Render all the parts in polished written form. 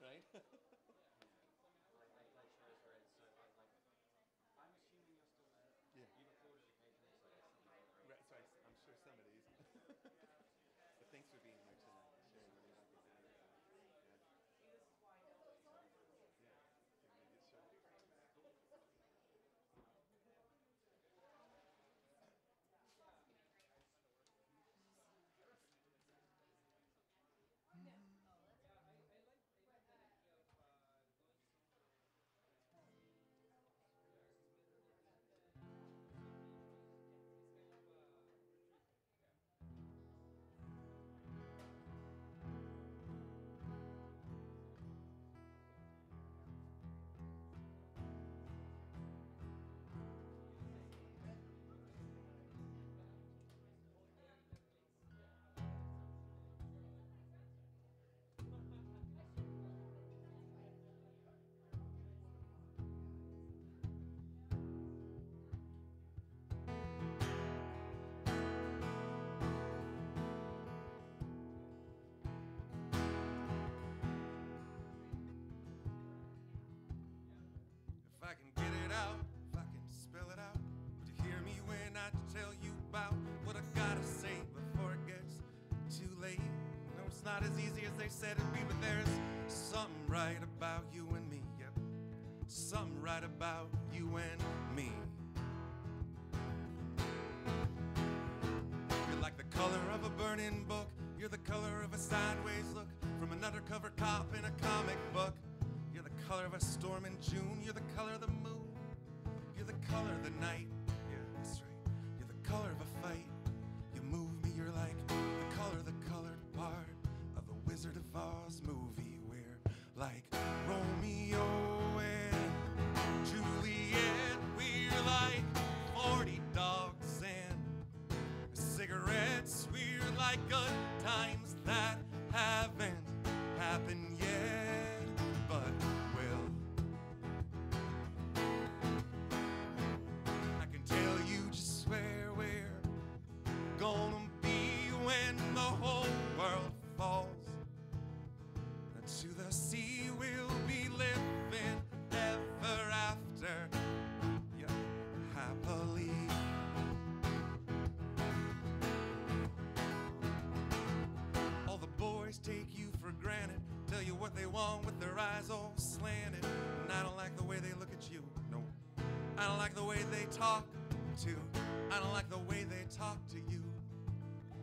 right? Yeah. Right, so I'm sure somebody's. But thanks for being here tonight and sharing what you're about to do. Yeah. Yeah. Good show. If I can get it out, if I can spell it out, would you hear me when I tell you about what I gotta say before it gets too late? No, it's not as easy as they said it'd be, but there's something right about you and me, yep. Something right about you and me. You're like the color of a burning book. You're the color of a sideways look from an undercover cop in a comic book. You're the color of a storm in June. You're the color of the moon. You're the color of the night. Yeah, that's right. You're the color of a fight. You move me. You're like the color of the colored part of the Wizard of Oz movie. We're like Romeo and Juliet. We're like 40 dogs and cigarettes. We're like good times that haven't happened yet, but will. I can tell you just where we're gonna be when the whole world falls. To the sea we'll be living ever after, yeah, happily. All the boys take you for granted, tell you what they want with their eyes all slanted. And I don't like the way they look at you, no. I don't like the way they talk to. I don't like the way they talk to you.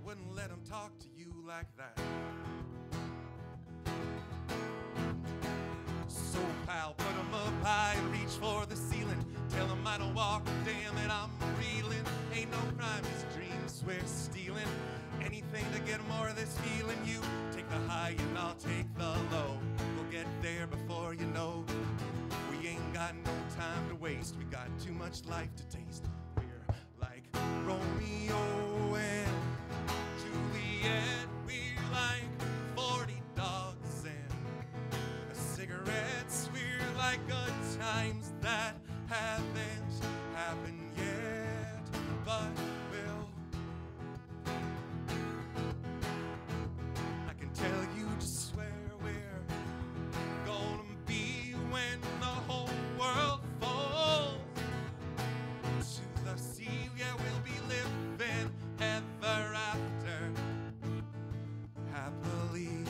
Wouldn't let them talk to you like that. So pal, put them up high, reach for the ceiling. Tell them I don't walk, damn it, I'm reeling. Ain't no crime, it's dreams we're stealing. Anything to get more of this feeling. You take the high and I'll take the low. We'll get there before you know. We ain't got no time to waste. We got too much life to taste. We're like Romeo and Juliet. We're like 40 dogs and cigarettes. We're like good times that haven't happened yet, but will. I can tell you just where we're gonna be when the whole world falls to the sea. Yeah, we'll be living ever after, happily.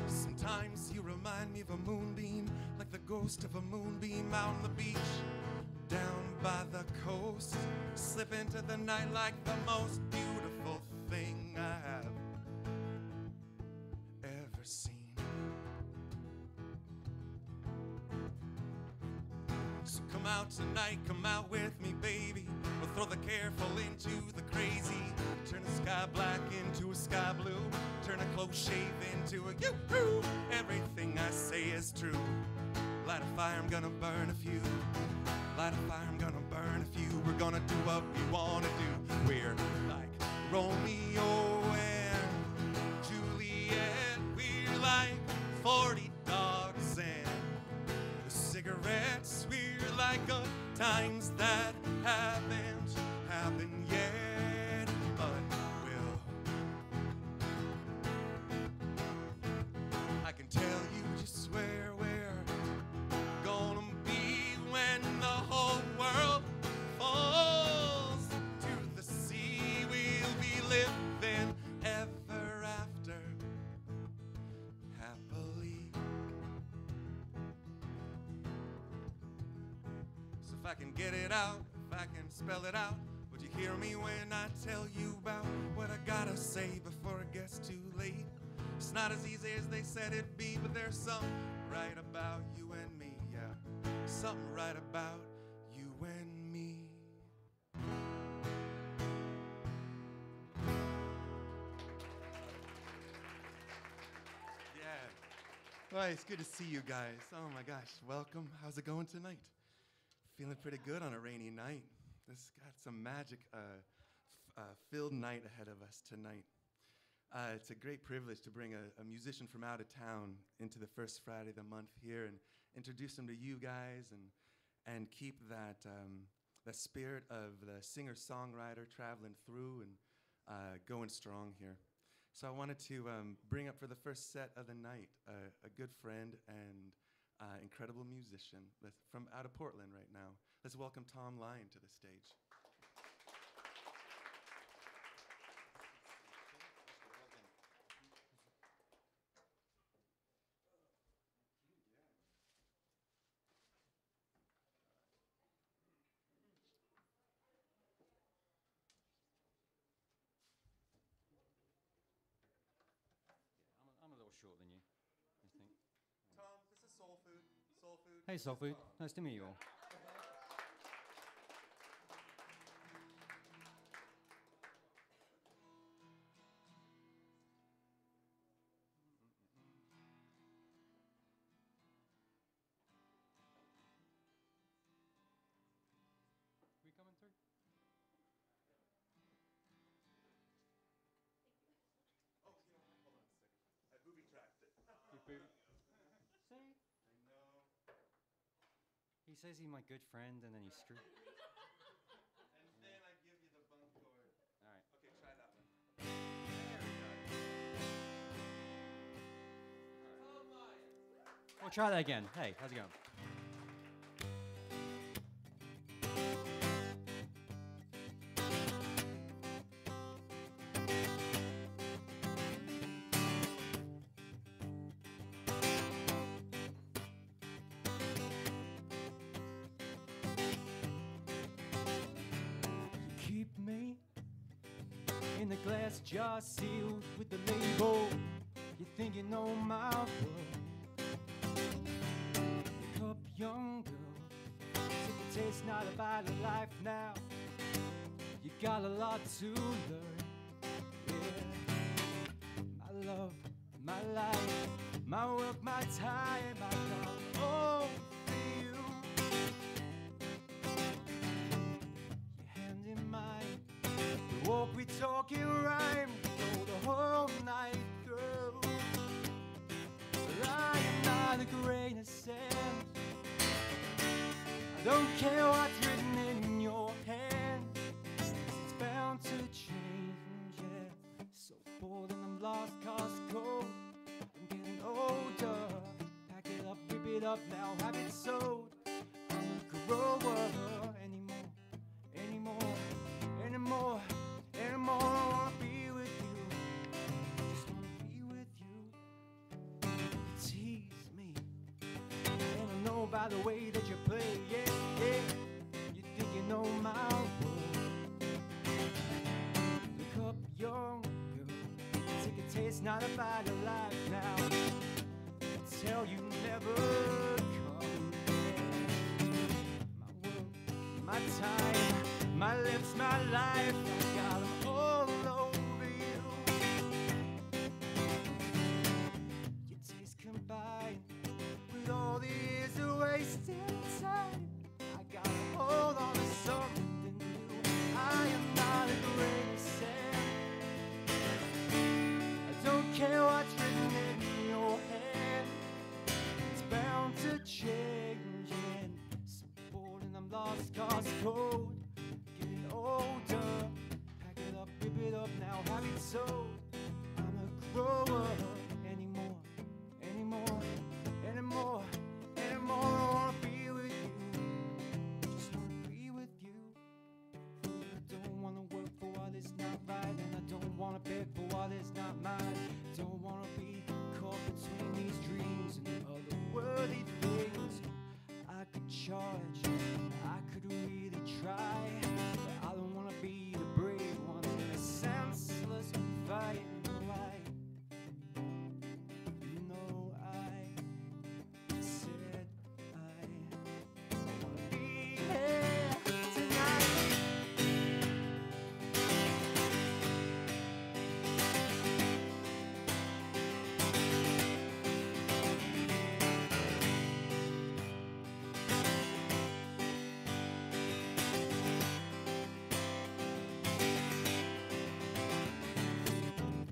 Sometimes you remind me of a moonbeam, like the ghost of a moonbeam out on the beach, down by the coast. Slip into the night like the most beautiful thing I have ever seen. So come out tonight, come out with me, baby. We'll throw the careful into the crazy. Turn the sky black into a sky blue. Turn a close shave into a yoo-hoo. Everything I say is true. Light a fire, I'm gonna burn a few. Light a fire, I'm gonna burn a few. We're gonna do what we wanna do. We're like Romeo and Juliet. We're like 40 dogs and the cigarettes. We're like good times that haven't happened yet, but will. I can tell you just where we're gonna be when the whole world falls to the sea. We'll be living ever after happily. So if I can get it out, if I can spell it out, would you hear me when I tell you about what I gotta say before it gets too late? It's not as easy as they said it'd be, but there's something right about you and me, yeah. Something right about you and me. Yeah. Well, it's good to see you guys. Oh my gosh, welcome. How's it going tonight? Feeling pretty good on a rainy night. This got some magic filled night ahead of us tonight. It's a great privilege to bring a musician from out of town into the first Friday of the month here and introduce him to you guys and keep that spirit of the singer-songwriter traveling through and going strong here. So I wanted to bring up for the first set of the night a good friend and incredible musician from out of Portland right now. Let's welcome Thom Lyons to the stage. I'm a little short than you, I think. Thom, this is Soul Food. Soul Food. Hey, Soul Food. Nice to meet you all. We coming through? Oh, you know, hold on a second. I booby-trapped it. You booty. See? I know. He says he's my good friend and then he's screwed. And then I give you the bunk cord. All right. Okay, try that one. We'll try that again. Hey, how's it going? Keep me in the glass jar sealed with the label. You think you know my world. Wake up, young girl. Sick of taste, not about a life now. You got a lot to learn. Yeah. My love, my life, my work, my time, I got all for you. Your hand in mine, we walk, we talk in rhyme, we go the whole night through. But I am not a grain of sand. I don't care what's written in your hand. It's bound to change, yeah. So bold and I'm lost, cause cold. I'm getting older. Pack it up, rip it up, now have it sold. I'm a grower anymore, anymore, anymore, anymore. I don't wanna be with you. Just wanna be with you. Tease me. And I know by the way that you play, yeah, yeah. You think you know my world. Look up, young girl. Take a taste, not about your life now. I tell you never come again. My world, my time, my lips, my life, I got them all over you. Your taste combined with all the years of wasted time. I got a hold on to something cars cold, getting older. Pack it up, rip it up, now have it so. I'm a grower anymore, anymore, anymore, anymore. I wanna be with you, just wanna be with you. I don't wanna work for what is not right, and I don't wanna beg for what is not mine. Don't wanna be caught between these dreams and other worthy things. I could charge, I could really try, but I don't wanna be the brave one in a senseless fight. You know I said I wanna be here tonight.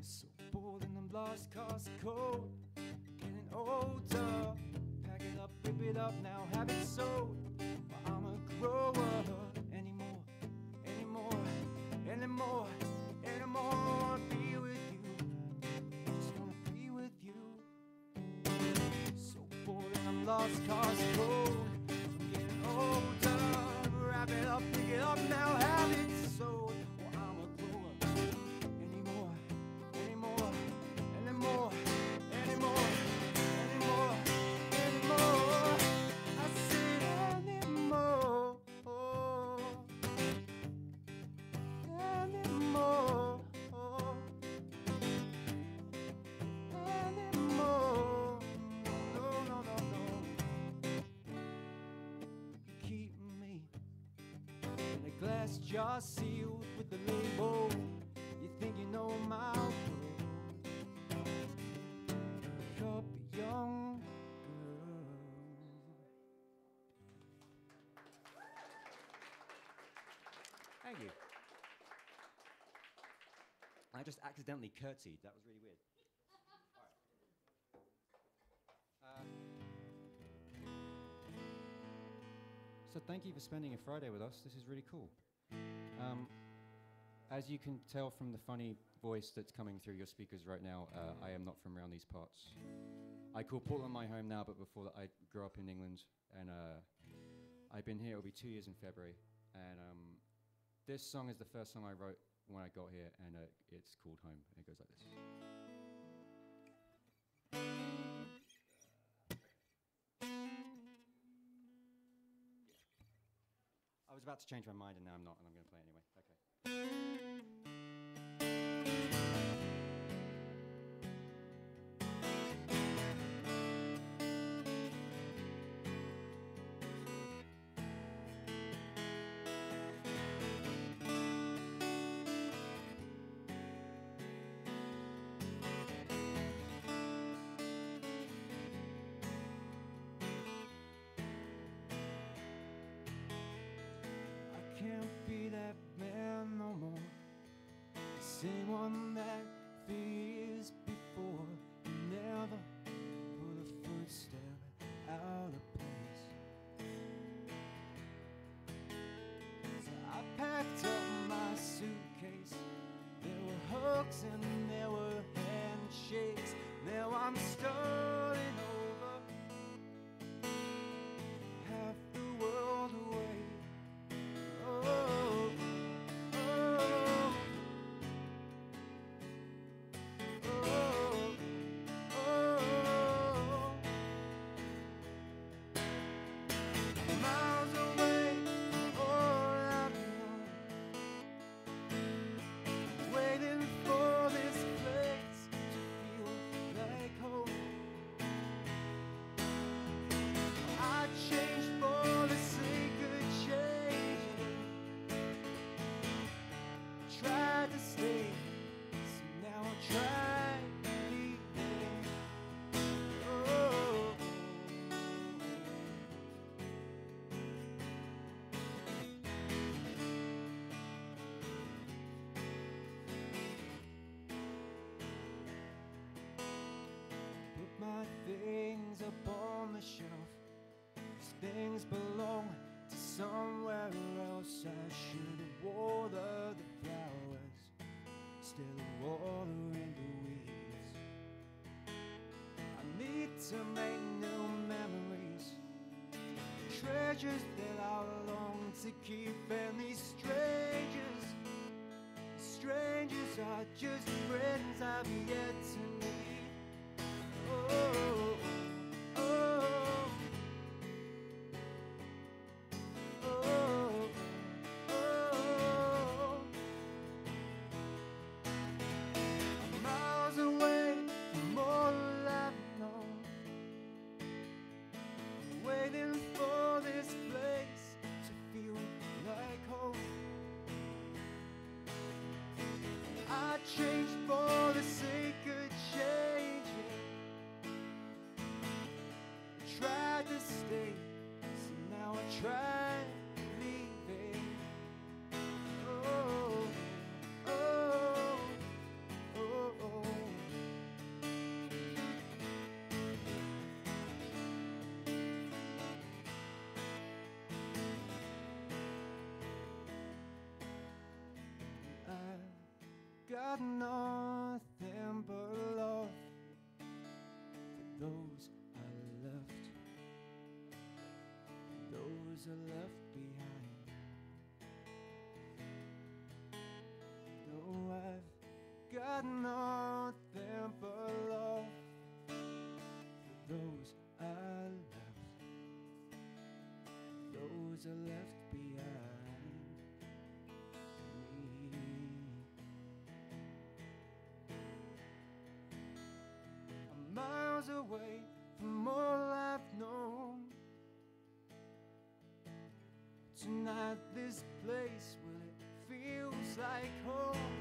So bored and them lost cars cold, getting older. Pack it up, rip it up, now have it sold. But I'm a grower anymore, anymore, anymore, anymore. I wanna be with you, just wanna be with you. So bored and them lost cars cold, I'm getting older. Wrap it up, pick it up, now have it sold. Well, I'm a grower anymore, anymore, anymore, anymore, anymore, anymore. I said anymore, anymore, anymore. No, no, no, no. You keep me in a glass jar sealed with the label. You think you know my world. Wake up, young girl. Thank you. I just accidentally curtsied. That was really weird. So thank you for spending a Friday with us. This is really cool. As you can tell from the funny voice that's coming through your speakers right now, I am not from around these parts. I call Portland my home now, but before that I grew up in England, and I've been here. It'll be 2 years in February, and this song is the first song I wrote when I got here, and it's called Home, and it goes like this. I was about to change my mind, and now I'm not, and I'm going to play it anyway. Okay. I can't be that man no more, the same one that for years before never put a footstep out of place. So I packed up my suitcase. There were hugs and there were handshakes. Now I'm starting over, half the world away. Oh, oh, oh, oh. Miles away, all I know, waiting for this place to feel like home. I changed for the sake of changing. Tried to stay, so now I try leaving. Oh. Put my things up on the shelf. These things belong to somewhere else. I should have watered the flowers instead of watering the weeds. I need to make new memories, treasures that I long to keep. And these strangers are just friends I've yet to meet. Oh, oh, oh, oh. I'm miles away from all I've known, waiting for this place to feel like home. I changed for the sake of changing, tried to stay, so now I try leaving. Oh, oh, oh, oh. I got nothing but love for those I left, those I left behind. No, I've got nothing but love for those I left, those I left behind me. I'm miles away from all I've known. Tonight this place, well, it feels like home.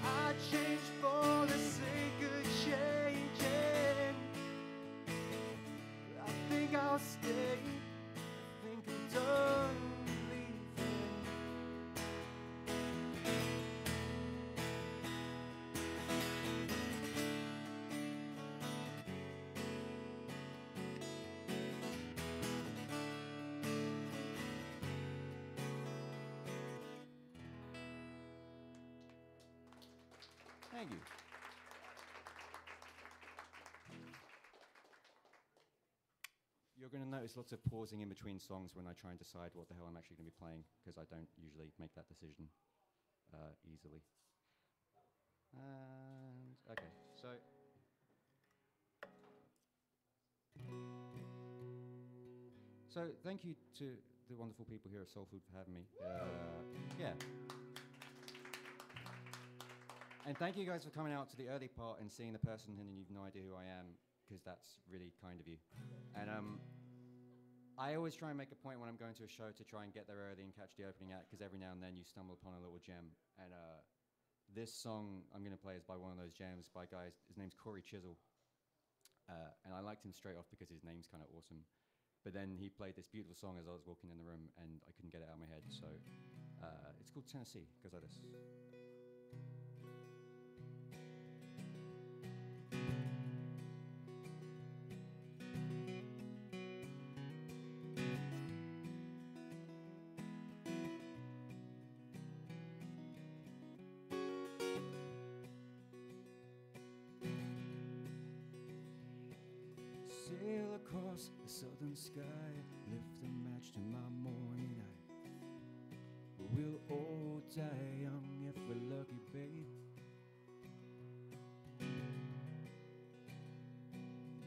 I changed for the sake of changing. I think I'll stay, I think I'm done leaving. Thank you. You're going to notice lots of pausing in between songs when I try and decide what the hell I'm actually going to be playing, because I don't usually make that decision easily. And okay, so thank you to the wonderful people here at Soul Food for having me. Yeah. And thank you guys for coming out to the early part and seeing the person and you've no idea who I am, because that's really kind of you. And I always try and make a point when I'm going to a show to try and get there early and catch the opening act, because every now and then you stumble upon a little gem. And this song I'm going to play is by one of those gems by guys. His name's Corey Chisel. And I liked him straight off because his name's kind of awesome. But then he played this beautiful song as I was walking in the room, and I couldn't get it out of my head. So it's called Tennessee. It goes like this. Sail across the southern sky, lift a match to my morning eye. We'll all die young if we're lucky, babe.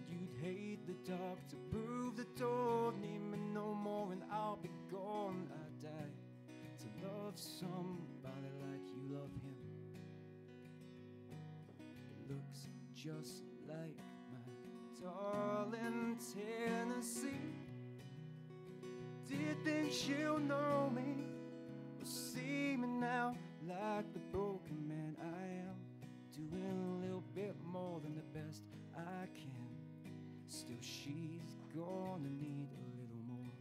You'd hate the dark to prove the door. Need me no more and I'll be gone. I die to love somebody like you love him. It looks just like darling Tennessee. Do you think she'll know me or see me now like the broken man I am? Doing a little bit more than the best I can. Still she's gonna need a little more.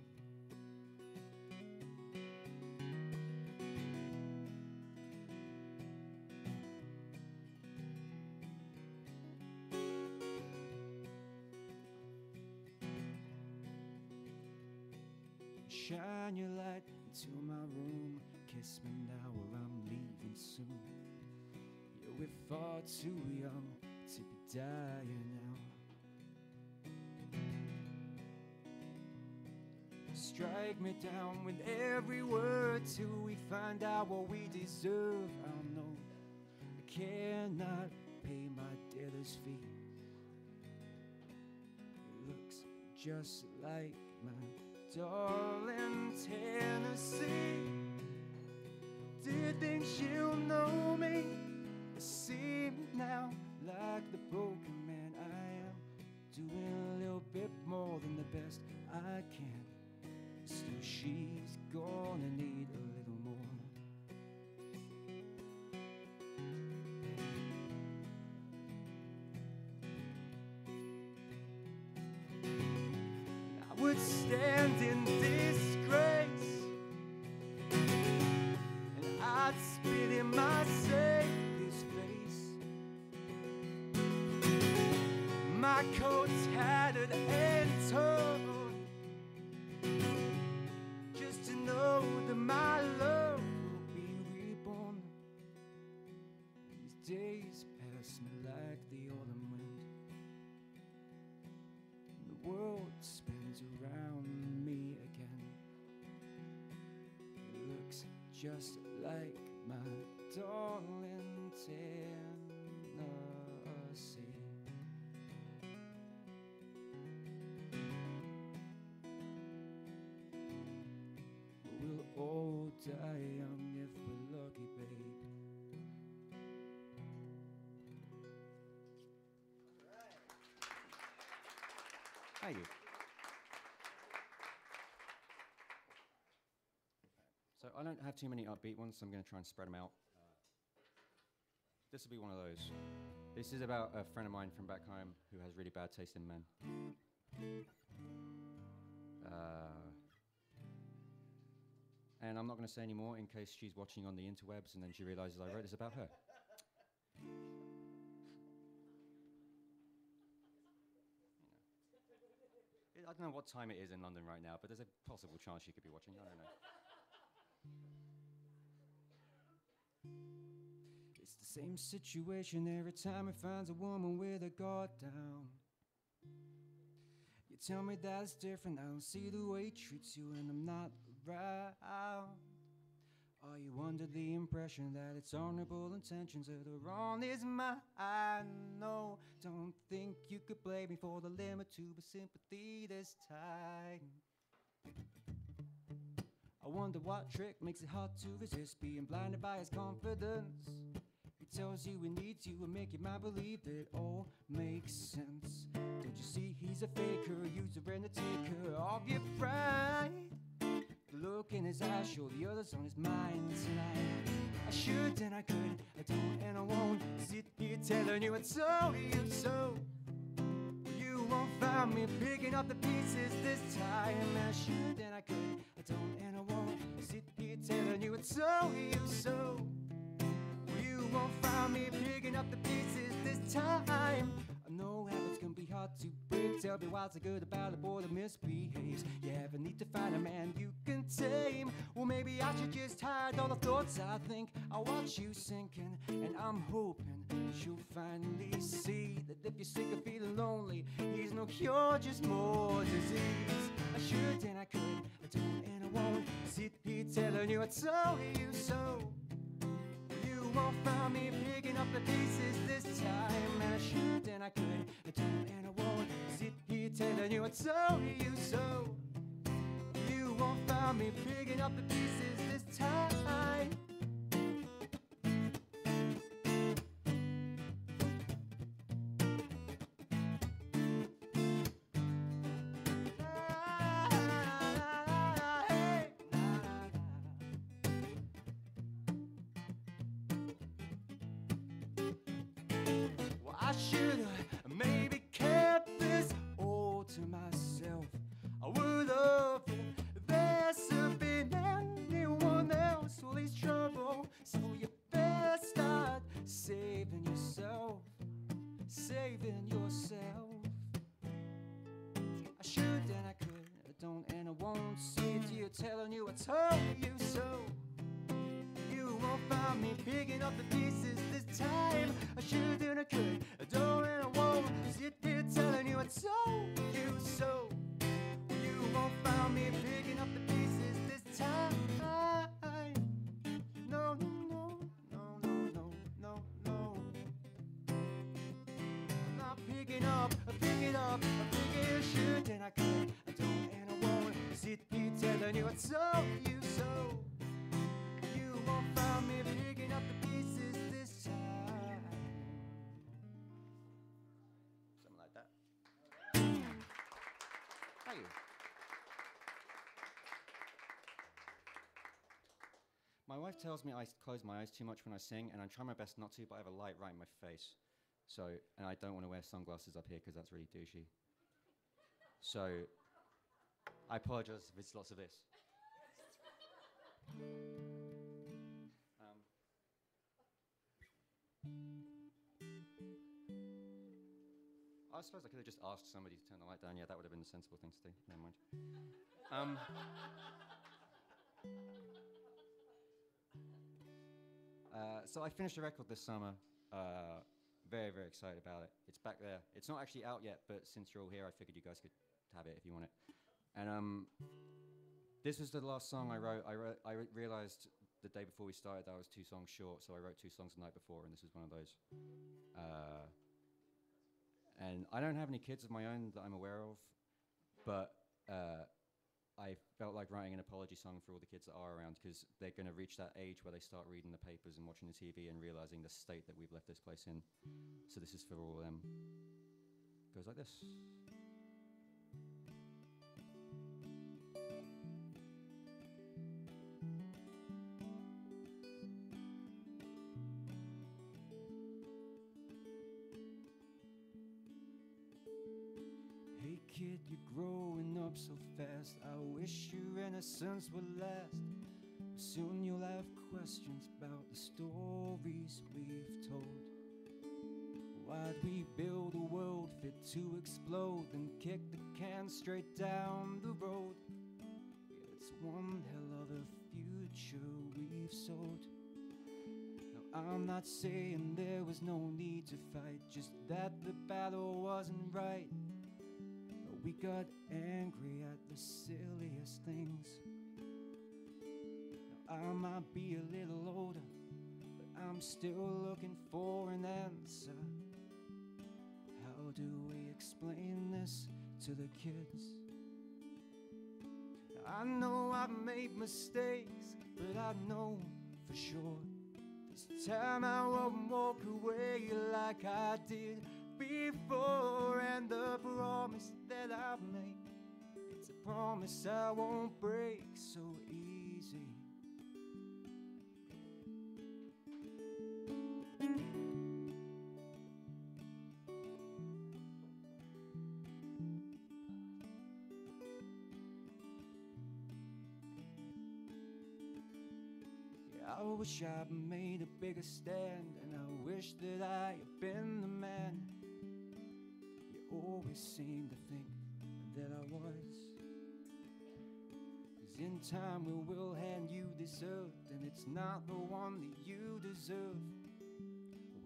Shine your light into my room. Kiss me now or I'm leaving soon. Yeah, we're far too young to be dying now. Strike me down with every word till we find out what we deserve. I know I cannot pay my debtor's fee. It looks just like my darling Tennessee. Do you think she'll know me? I seem now like the broken man I am, doing a little bit more than the best I can. Still she's gonna need a little more. I would stand in disgrace, and I'd spit in my Savior's face. My coat's tattered and torn, just to know that my love will be reborn. These days pass me like the autumn wind, and the world spins around me again. It looks just like my darling Tennessee. We'll all die young if we're lucky, babe. Thank you. So I don't have too many upbeat ones, so I'm going to try and spread them out. This will be one of those. This is about a friend of mine from back home who has really bad taste in men. And I'm not going to say any more in case she's watching on the interwebs and then she realizes I wrote this about her. I don't know what time it is in London right now, but there's a possible chance she could be watching. I don't know. It's the same situation every time he finds a woman with her guard down. You tell me that it's different, I don't see the way he treats you, and I'm not around. Are you under the impression that it's honorable intentions that are on his mind? No, don't think you could blame me for the limit to the sympathy this time. I wonder what trick makes it hard to resist being blinded by his confidence. He tells you he needs you and make your mind believe it all makes sense. Don't you see he's a faker, a user and a taker of your pride? The look in his eyes show the others on his mind tonight. I should and I could, I don't and I won't sit here telling you it's so you so. You won't find me picking up the pieces this time. I should and I could, I don't and I won't sit here telling you it's so you so. You won't find me picking up the pieces this time. I know habits can be hard to break. Tell me what's the good about a boy that misbehaves. You have a need to find a man you can tame. Well, maybe I should just hide all the thoughts I think. I'll watch you sinking, and I'm hoping you'll finally see that if you're sick of feeling lonely, he's no cure, just more disease. I should and I could, I don't and I won't sit here telling you I told you so. You won't find me picking up the pieces this time. And I should and I could, I don't and I won't sit here telling you I told you so. You won't find me picking up the pieces this time. I should've maybe kept this all to myself. I would've if there's been anyone else who needs trouble. So you best start saving yourself, saving yourself. I should and I could, I don't and I won't sit here telling you I told you so. You won't find me picking up the pieces this time. I should and I could, I don't and I won't sit here telling you I told you so. You won't find me picking up the pieces this time. No, no, no, no, no, no, no, no. I'm not picking up, I pick it up, I pick it, I should and I could, I don't and I won't sit here telling you I told you so. You won't find me picking up the pieces this time. Something like that. Thank you. My wife tells me I close my eyes too much when I sing, and I try my best not to, but I have a light right in my face. So, and I don't want to wear sunglasses up here because that's really douchey. So, I apologize if it's lots of this. I suppose I could have just asked somebody to turn the light down. Yeah, that would have been the sensible thing to do. Never mind. So I finished a record this summer. Very, very excited about it. It's back there. It's not actually out yet, but since you're all here, I figured you guys could have it if you want it. And this was the last song I wrote. I realized the day before we started that I was 2 songs short, so I wrote 2 songs the night before, and this is one of those. And I don't have any kids of my own that I'm aware of, but I felt like writing an apology song for all the kids that are around, because they're going to reach that age where they start reading the papers and watching the TV and realizing the state that we've left this place in. So this is for all of them. Goes like this. Hey kid, you're growing up so fast. I wish your innocence would last. Soon you'll have questions about the stories we've told. Why'd we build a world fit to explode and kick the can straight down the road? Yeah, it's one hell of a future we've sold. Now I'm not saying there was no need to fight, just that the battle wasn't right. We got angry at the silliest things. Now, I might be a little older, but I'm still looking for an answer. How do we explain this to the kids? Now, I know I've made mistakes, but I know for sure this time I won't walk away like I did before. And the promise that I've made, it's a promise I won't break so easy. Yeah, I wish I'd made a bigger stand, and I wish that I had been the man always seemed to think that I was. 'Cause in time we will hand you this earth, and it's not the one that you deserve.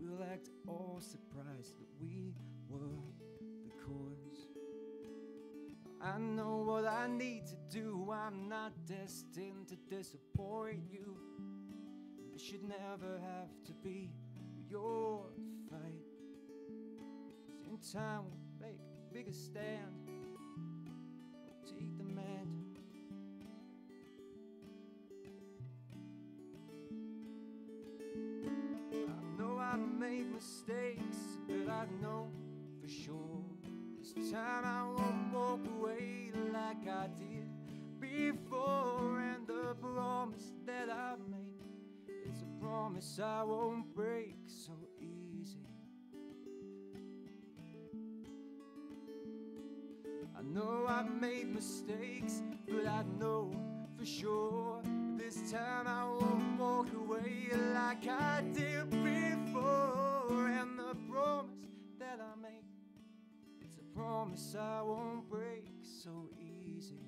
We'll act all surprised that we were the cause. I know what I need to do. I'm not destined to disappoint you. This should never have to be your fight. 'Cause in time we'll make a bigger stand. I'll take the mantle. I know I made mistakes, but I know for sure this time I won't walk away like I did before. And the promise that I made, it's a promise I won't break so easy. I know I've made mistakes, but I know for sure this time I won't walk away like I did before. And the promise that I made, it's a promise I won't break so easy.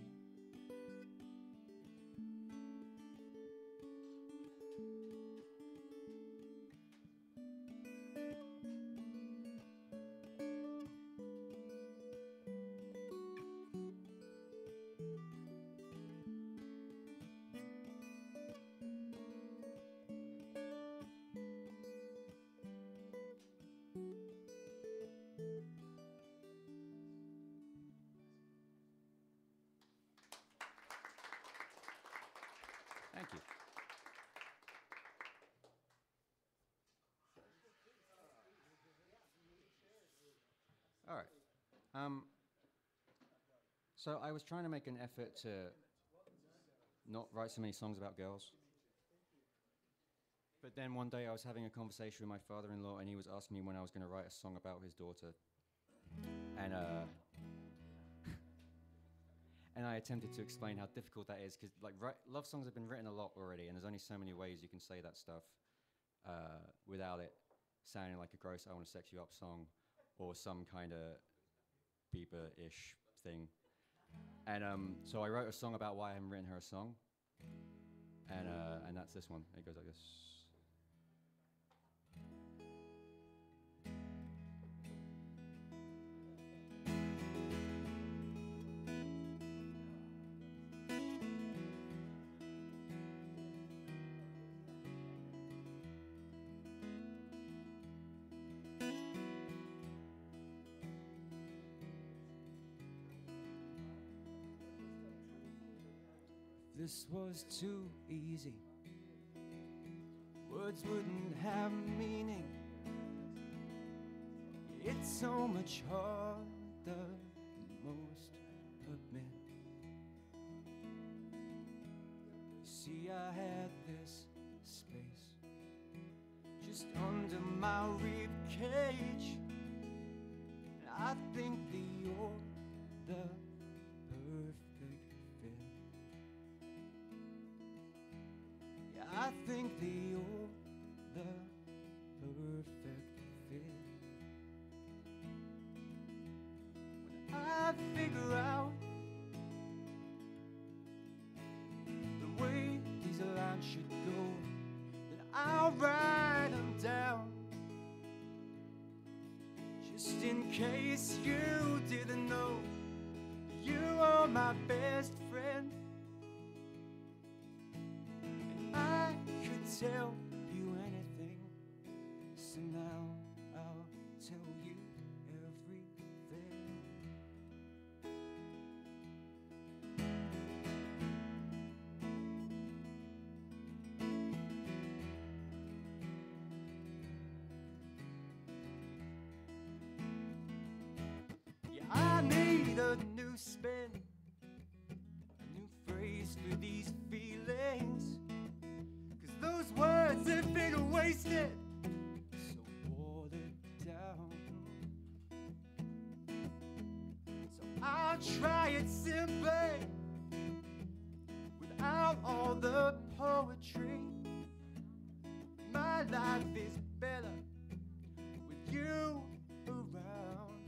So I was trying to make an effort to not write so many songs about girls. But then one day I was having a conversation with my father-in-law, and he was asking me when I was going to write a song about his daughter. And and I attempted to explain how difficult that is, because like love songs have been written a lot already, and there's only so many ways you can say that stuff without it sounding like a gross "I want to sex you up" song or some kind of Bieber-ish thing. And so I wrote a song about why I haven't written her a song, and that's this one. It goes like this. This was too easy. Words wouldn't have meaning. It's so much harder than most admit. You see, I had this space just under my rib cage, and I think that you're the perfect fit. I think that you're the perfect fit. When I figure out the way these lines should go, then I'll write them down, just in case you didn't know. You are my best friend. I could tell you anything, so now I'll tell you everything. Yeah, I need a new spin, a new phrase for these feelings. Those words have been wasted, so watered down. So I'll try it simply, without all the poetry. My life is better with you around.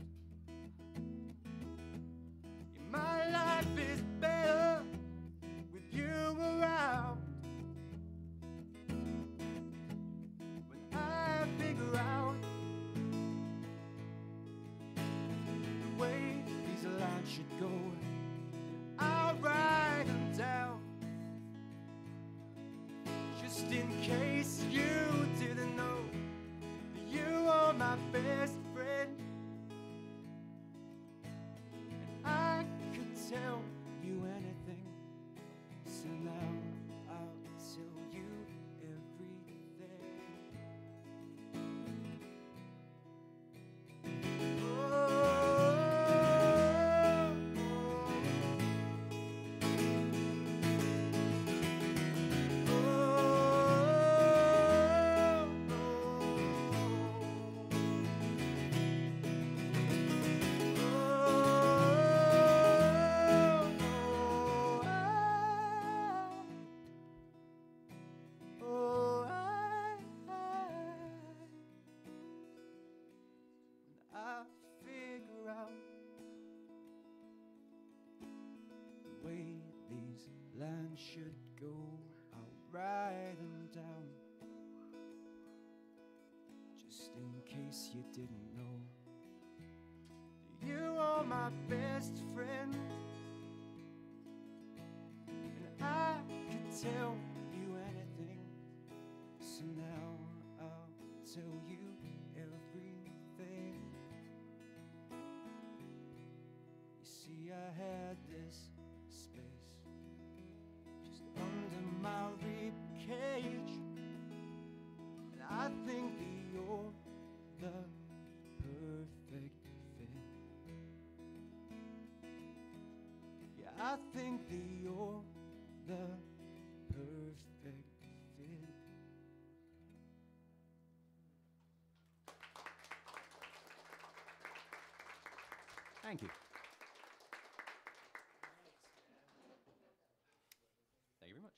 Yeah, my life is better with you around. Figure out the way these lines should go, I'll write them down, just in case you didn't know that you are my best friend. And I could tell you anything, so now I'll tell you everything. I figure out the way these lines should go, I'll write them down, just in case you didn't know that you are my best friend. And I could tell you anything, so now I'll tell you everything. You see, I had this space just under my rib cage, and I think that you're the perfect fit. I think that you're the perfect fit. Thank you. Thank you very much.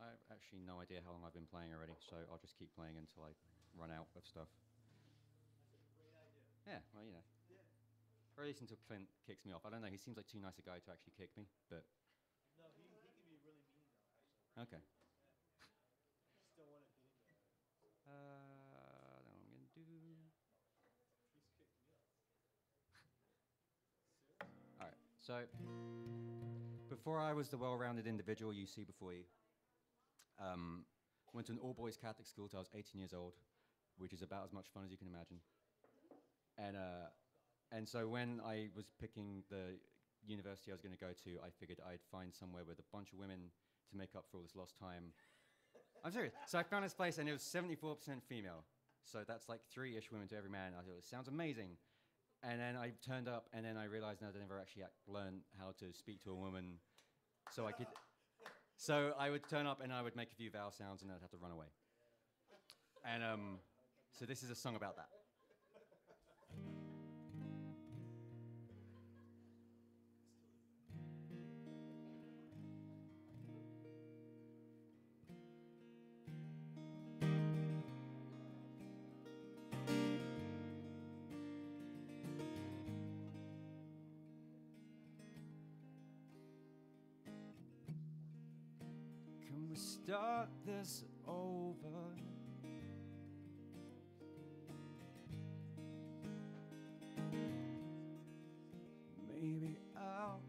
I have actually no idea how long I've been playing already, so I'll just keep playing until I run out of stuff. Yeah, well, you know. Or at least until Clint kicks me off. I don't know, he seems like too nice a guy to actually kick me, but... No, he can be really mean though, actually. Okay. Just don't want to hit him though. Then I'm gonna do... He's kicked me off. Alright, so... Before I was the well-rounded individual you see before you, went to an all-boys Catholic school till I was 18 years old, which is about as much fun as you can imagine. And so when I was picking the university I was going to go to, I figured I'd find somewhere with a bunch of women to make up for all this lost time. I'm serious. So I found this place, and it was 74% female. So that's like 3-ish women to every man. I thought, it sounds amazing. And then I turned up, and then I realized that I'd never actually learned how to speak to a woman. So I would turn up, and I would make a few vowel sounds, and I'd have to run away. And so this is a song about that. Can we start this over? Maybe I'll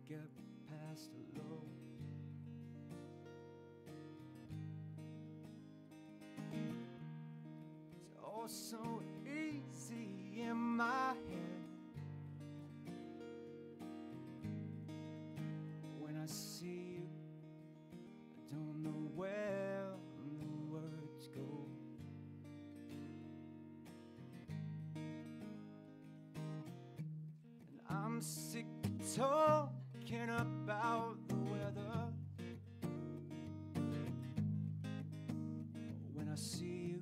get past the low. It's all so easy in my head when I see you. I don't know where the words go. And I'm sick of talking about the weather when I see you,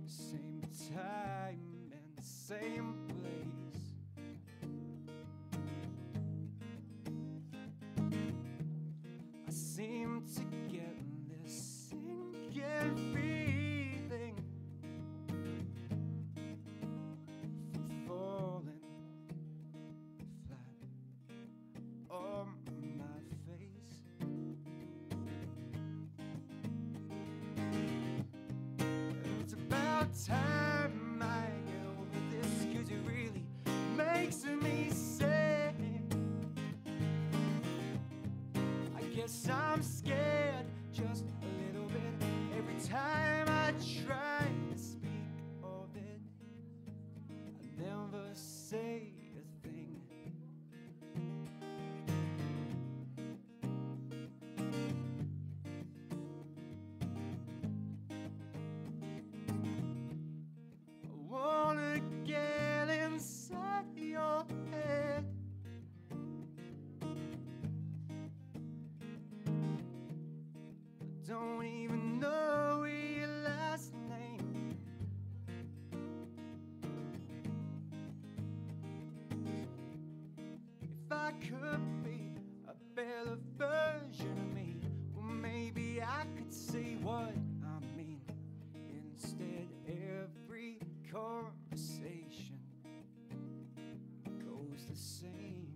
same time and same place. I seem to get this sinking feeling from falling flat on my face. It's about time I get over this, 'cause it really makes me sad. I guess I'm scared just a little bit every time I try to speak of it. I never say a thing. I wanna get inside your head. I don't even know your last name. If I could be a better version of me, well, maybe I could say what I mean. Instead, every conversation goes the same.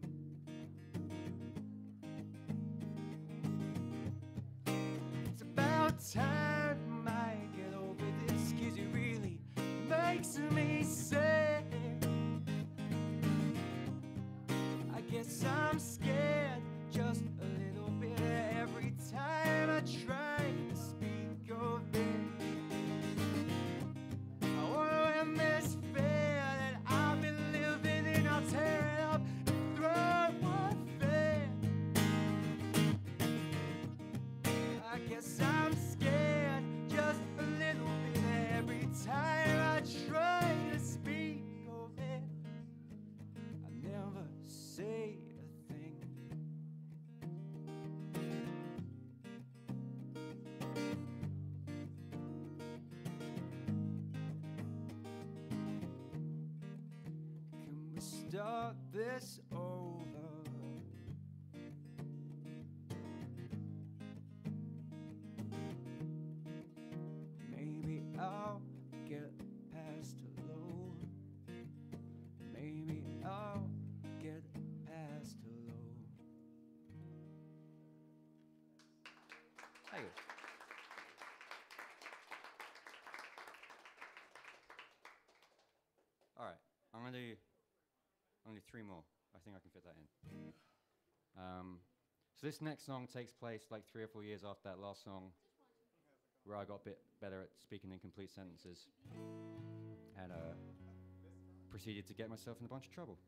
It's about time I get over this, 'cause it really makes me sad. I guess I'm scared just a little bit every time I try to speak of it. I wanna end this fear that I've been living in. I'll tear it up and throw a fit. I guess I'm scared just a little bit every time I try to speak of it. start this over. Maybe I'll get past hello. Maybe I'll get past hello. Thank you. All right, I'm gonna do three more. I think I can fit that in. So this next song takes place like 3 or 4 years after that last song, where I got a bit better at speaking in complete sentences, and proceeded to get myself in a bunch of trouble.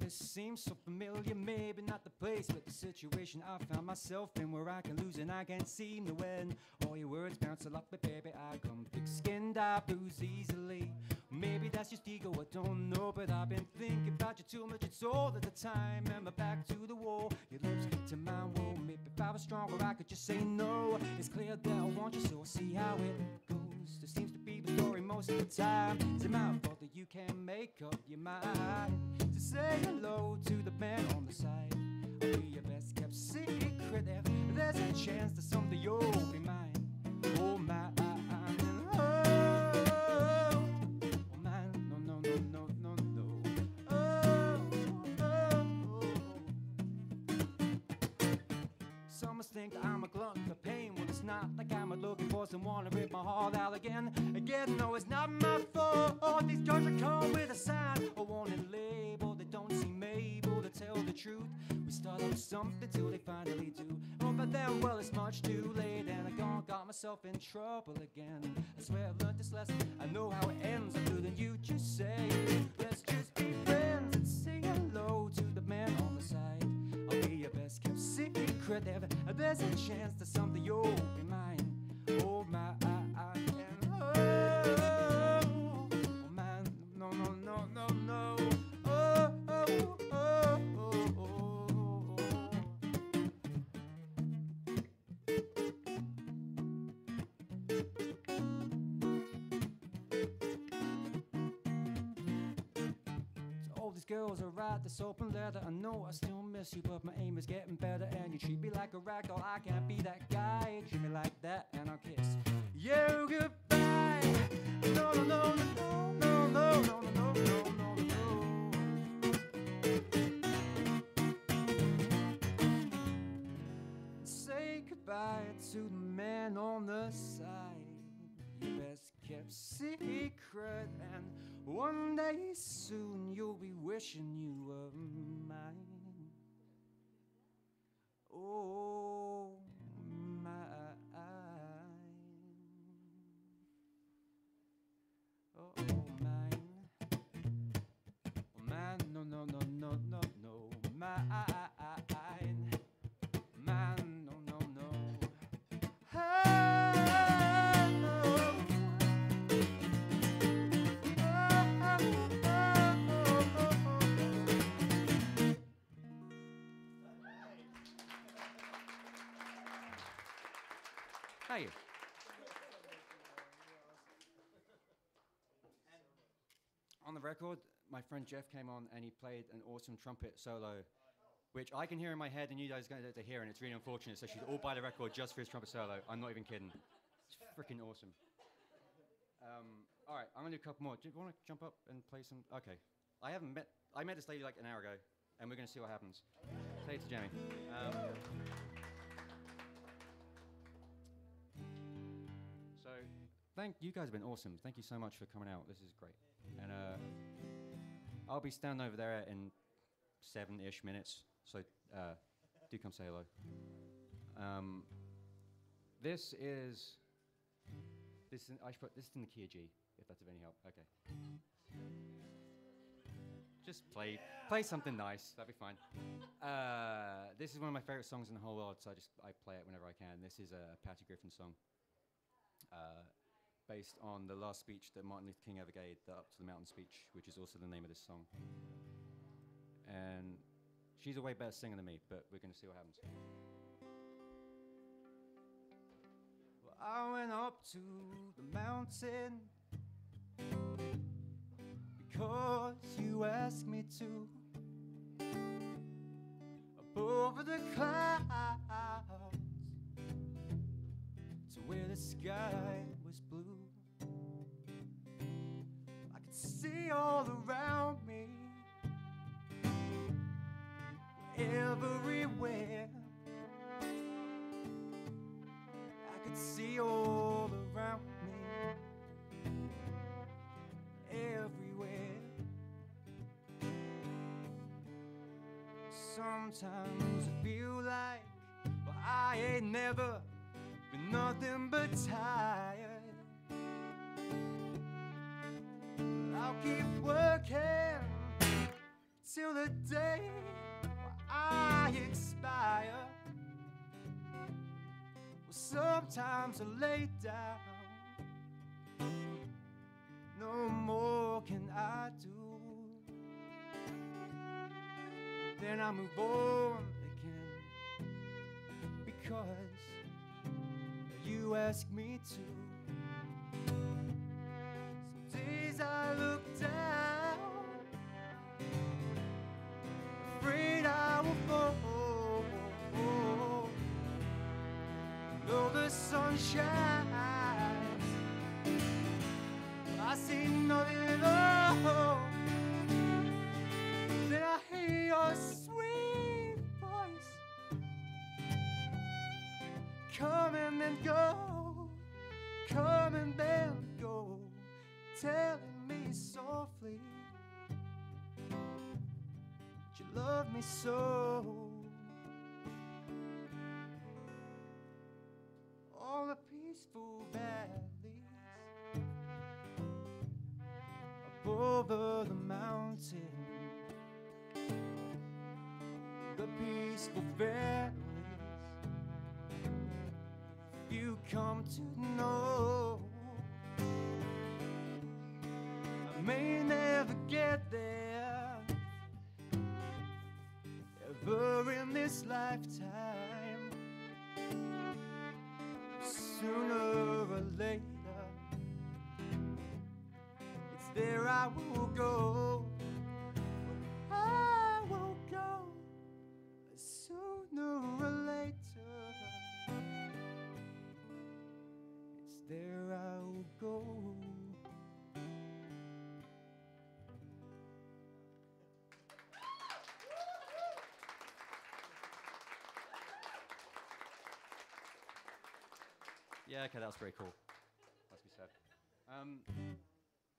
Seems so familiar, maybe not the place, but the situation I found myself in, where I can lose and I can't seem to win. All your words bounce off me, baby, I come thick-skinned, I bruise easily. Maybe that's just ego, I don't know, but I've been thinking about you too much, it's all of the time. And my back to the wall, your lips get to mine, well, maybe if I was stronger I could just say no. It's clear that I want you, so I'll see how it goes. There seems to be the story most of the time. Is it my fault that you can't make up your mind to say hello to the man on the side? I'll be your best kept secret if there's a chance that someday you'll be mine. Oh my, oh man, no, no, no, no, no, no. Some must think I'm a glutton for pain, when it's not like I'm looking for someone to rip my heart out again. Again, no, it's not my fault. All these drugs that come with a sign, a warning label. They don't seem able to tell the truth. We start up something till they finally do. Oh, but then, well, it's much too late, and I got myself in trouble again. I swear I've learned this lesson. I know how it ends. Other than you just say, let's just be friends and say hello to the man on the side. I'll be your best kept secret if there's a chance that someday you'll be mine. Oh my, and oh man, no, no, no, no, no. Oh, oh, oh, oh, oh. All these girls are right, this open letter. I know I still miss you, but my aim is getting better. And you treat me like a ragdoll, I can't be that guy. Treat me like that, and I'll kiss you goodbye. No, no, no, no, no, no, no, no, no, no, no, no. Say goodbye to the man on the side. Your best kept secret, and one day soon you'll be wishing you were mine. Oh, mine. Oh, mine. Oh, mine. No, no, no, no, no, no. Mine. Mine. No, no, no. Thank you. On the record, my friend Jeff came on and he played an awesome trumpet solo, which I can hear in my head and you guys are going to hear, and it's really unfortunate, so you should all buy the record just for his trumpet solo. I'm not even kidding. It's freaking awesome. All right, I'm going to do a couple more. Do you want to jump up and play some? Okay. I met this lady like an hour ago, and we're going to see what happens. Say it to Jamie. So, you guys have been awesome. Thank you so much for coming out. This is great. And I'll be standing over there in 7-ish minutes, so do come say hello. This is I should put this in the key of G, if that's of any help. Okay. Just play something nice. That'd be fine. This is one of my favorite songs in the whole world, so I play it whenever I can. This is a Patty Griffin song, based on the last speech that Martin Luther King ever gave, the Up to the Mountain speech, which is also the name of this song. And She's a way better singer than me, but we're gonna see what happens. Well, I went up to the mountain because you asked me to. Above the clouds to where the sky was blue, I could see all around me, everywhere. I could see all around me, everywhere. Sometimes I feel like, well, I ain't never been nothing but tired. I'll keep working till the day I expire. Well, sometimes I lay down, no more can I do. Then I move on again because you asked me to. Some days I look down, afraid I will fall. Though the sun shines, I see nothing at all. Then I hear your sweet voice, come and then go, come and then go, telling me softly that you love me so. All the peaceful valleys above the mountain, the peaceful valleys you come to know. I may never get there ever in this lifetime. Sooner or later, it's there I will go. I will go. Sooner or later, it's there I'll go. Yeah, okay, that was very cool. Must be said.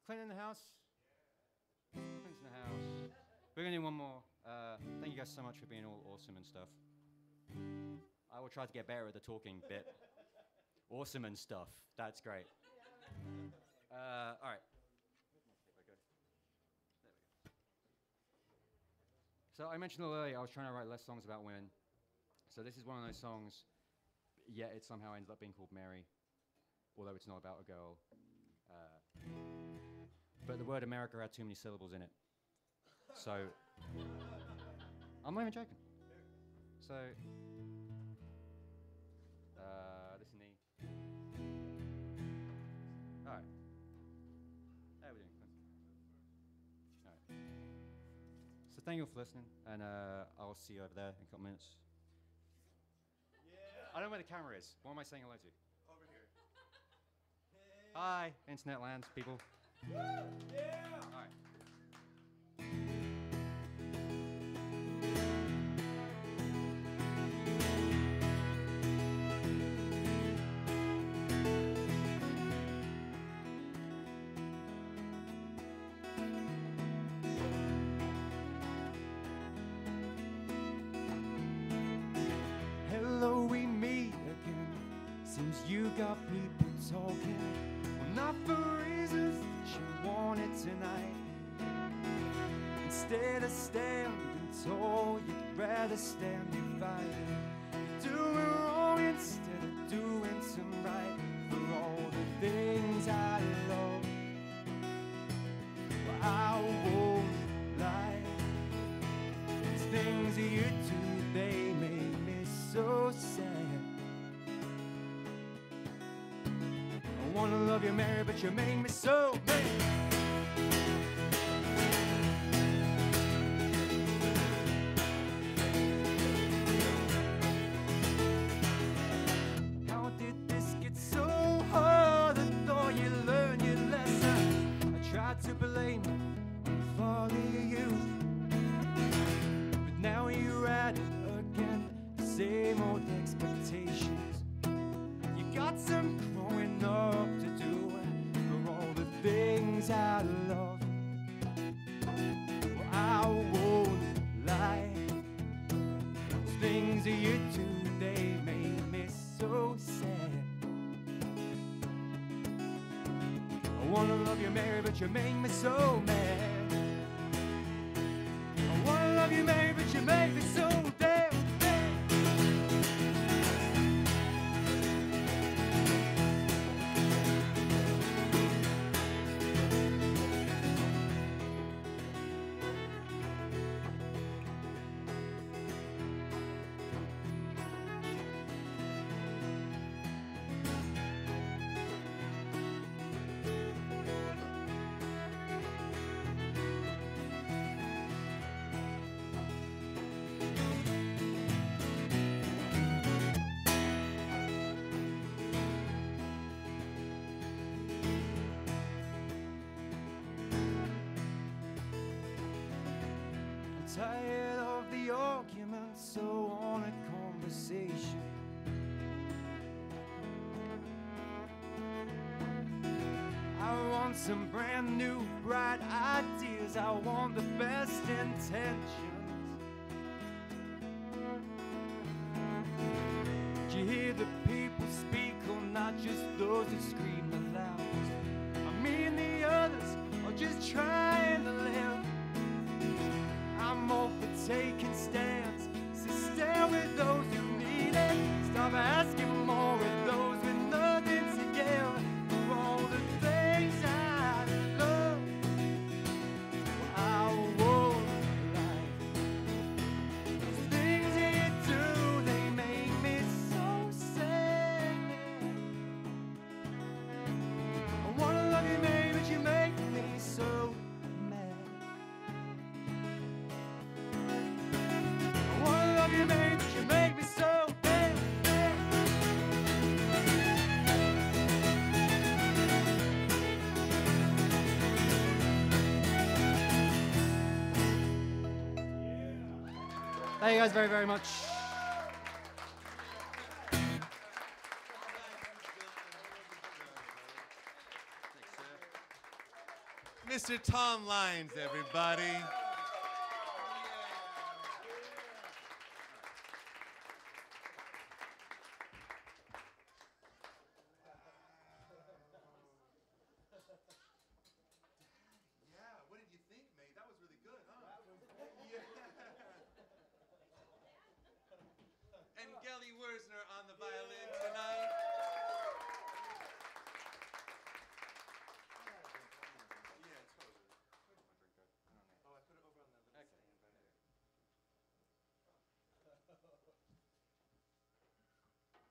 Clint in the house. Clint's in the house. We're gonna do one more. Thank you guys so much for being all awesome and stuff. I will try to get better at the talking bit. Awesome and stuff. That's great. All right. So I mentioned earlier I was trying to write less songs about women. So this is one of those songs. Yet it somehow ended up being called Mary, although it's not about a girl. But the word America had too many syllables in it. So, I'm not even joking. So, listen to me. All right. How are we doing, Clint? All right. So thank you all for listening, and I'll see you over there in a couple minutes. I don't know where the camera is. What am I saying hello to? Over here. Hi, internet land people. Yeah! All right. Hello, we meet again. Seems you got people talking. Well, not for reasons that you wanted tonight. Instead of standing tall, you'd rather stand divided. You're doing wrong instead of doing some right. For all the things I love, well, I won't lie. It's things you wanna love you, Mary, but you make me so mad. How did this get so hard? I thought you learned your lesson. I tried to blame for you, but now you're at it again. Same old expectations. You got some growing up to do for all the things I love. Well, I won't lie. Those things that you do, they make me so sad. I wanna love you, Mary, but you make me so mad. I wanna love you, Mary, but you make me so damn mad. Tired of the arguments, so on a conversation. I want some brand new bright ideas. I want the best intentions. Did you hear the people speak, or not just those that scream the loudest? I mean the others are just trying to live. I'm all for taking stands, so stand with those who need it. Stop asking more with those with nothing to give. For all the things I love, I won't lie. Those things you do, they make me so sad. I wanna love you, Mary, but you make me so mad. You make me so bad. Thank you guys very, very much. Mr. Thom Lyons, everybody. Yeah, what did you think, mate? That was really good, huh? Yeah. And Gelly Wurzner on the violin tonight. Yeah, totally. Where's my drink go? I don't know. Oh, I put it over on the little stand right there.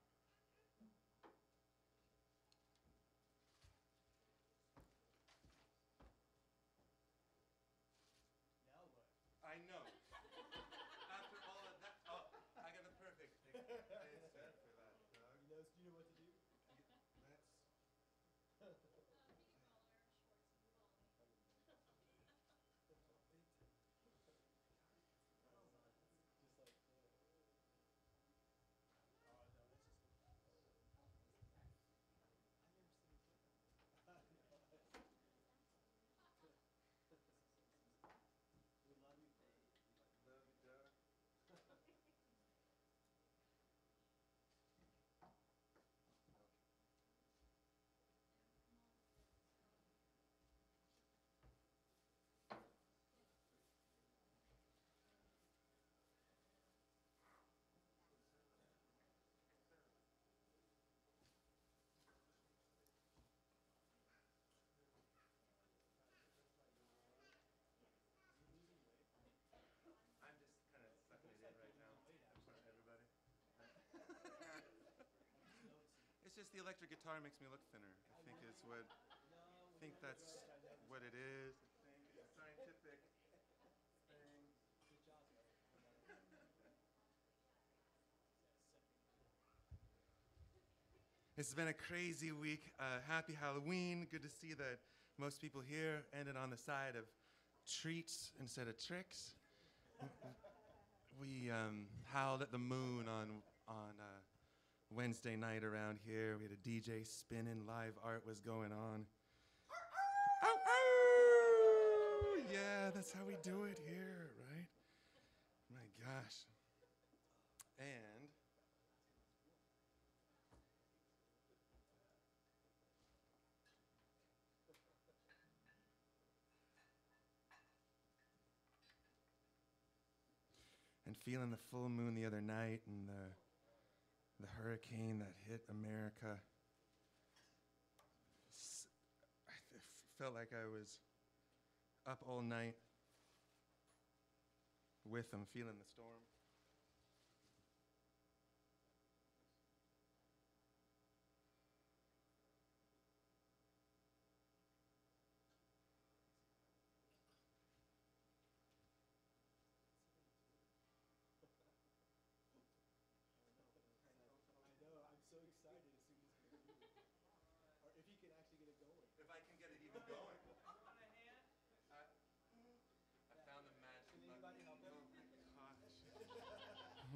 Now what? I know. After all of that, oh, I got the perfect picture for that, Doug. You know what to do? Let's. Just like, oh no, that's just. I never seen you put that. We love you, Clint. Love you, Doug. I'm just kind of sucking it in right now in front of everybody. It's just the electric guitar makes me look thinner. I think is what. I think that's what it is. It's a scientific thing. Good job, though. It's been a crazy week. Happy Halloween. Good to see that most people here ended on the side of treats instead of tricks. We howled at the moon on Wednesday night around here. We had a DJ spinning, live art was going on. Ow, ow! Yeah, that's how we do it here, right? My gosh. And feeling the full moon the other night and the hurricane that hit America. I felt like I was up all night with them, feeling the storm. I know. I'm so excited to see this movie. Or if you can actually get it going. If I can get it even going. I found the magic Can button. anybody help him?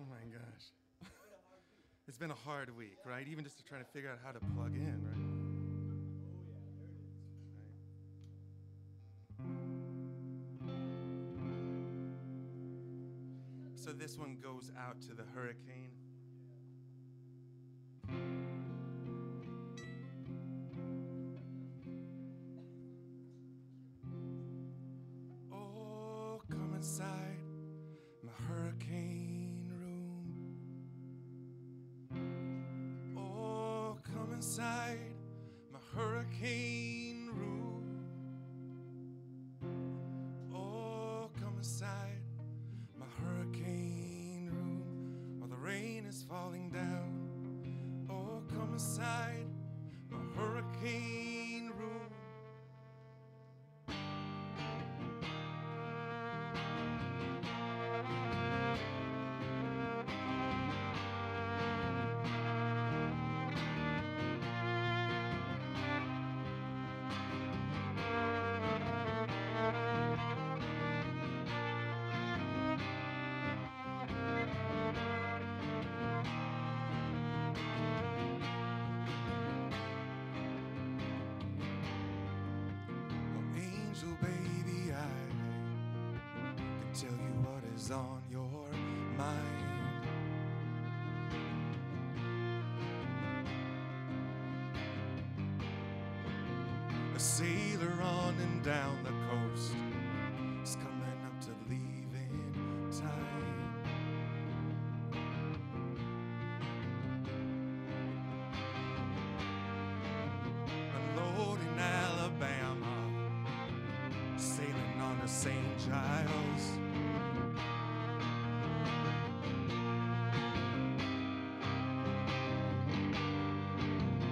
Oh my gosh. It's been a hard week. It's been a hard week, right? Even just to try to figure out how to plug in, right? Oh yeah, there it is. So this one goes out to the hurricane. Oh, come inside my hurricane room. Oh, come inside my hurricane room. Oh, come inside my hurricane room while the rain is falling down. Oh, come inside my hurricane room. Oh, angel baby, I can tell you what is on your mind. A sailor on and down the coast is coming up to leaving time. Unloading Alabama, sailing on to St. Giles.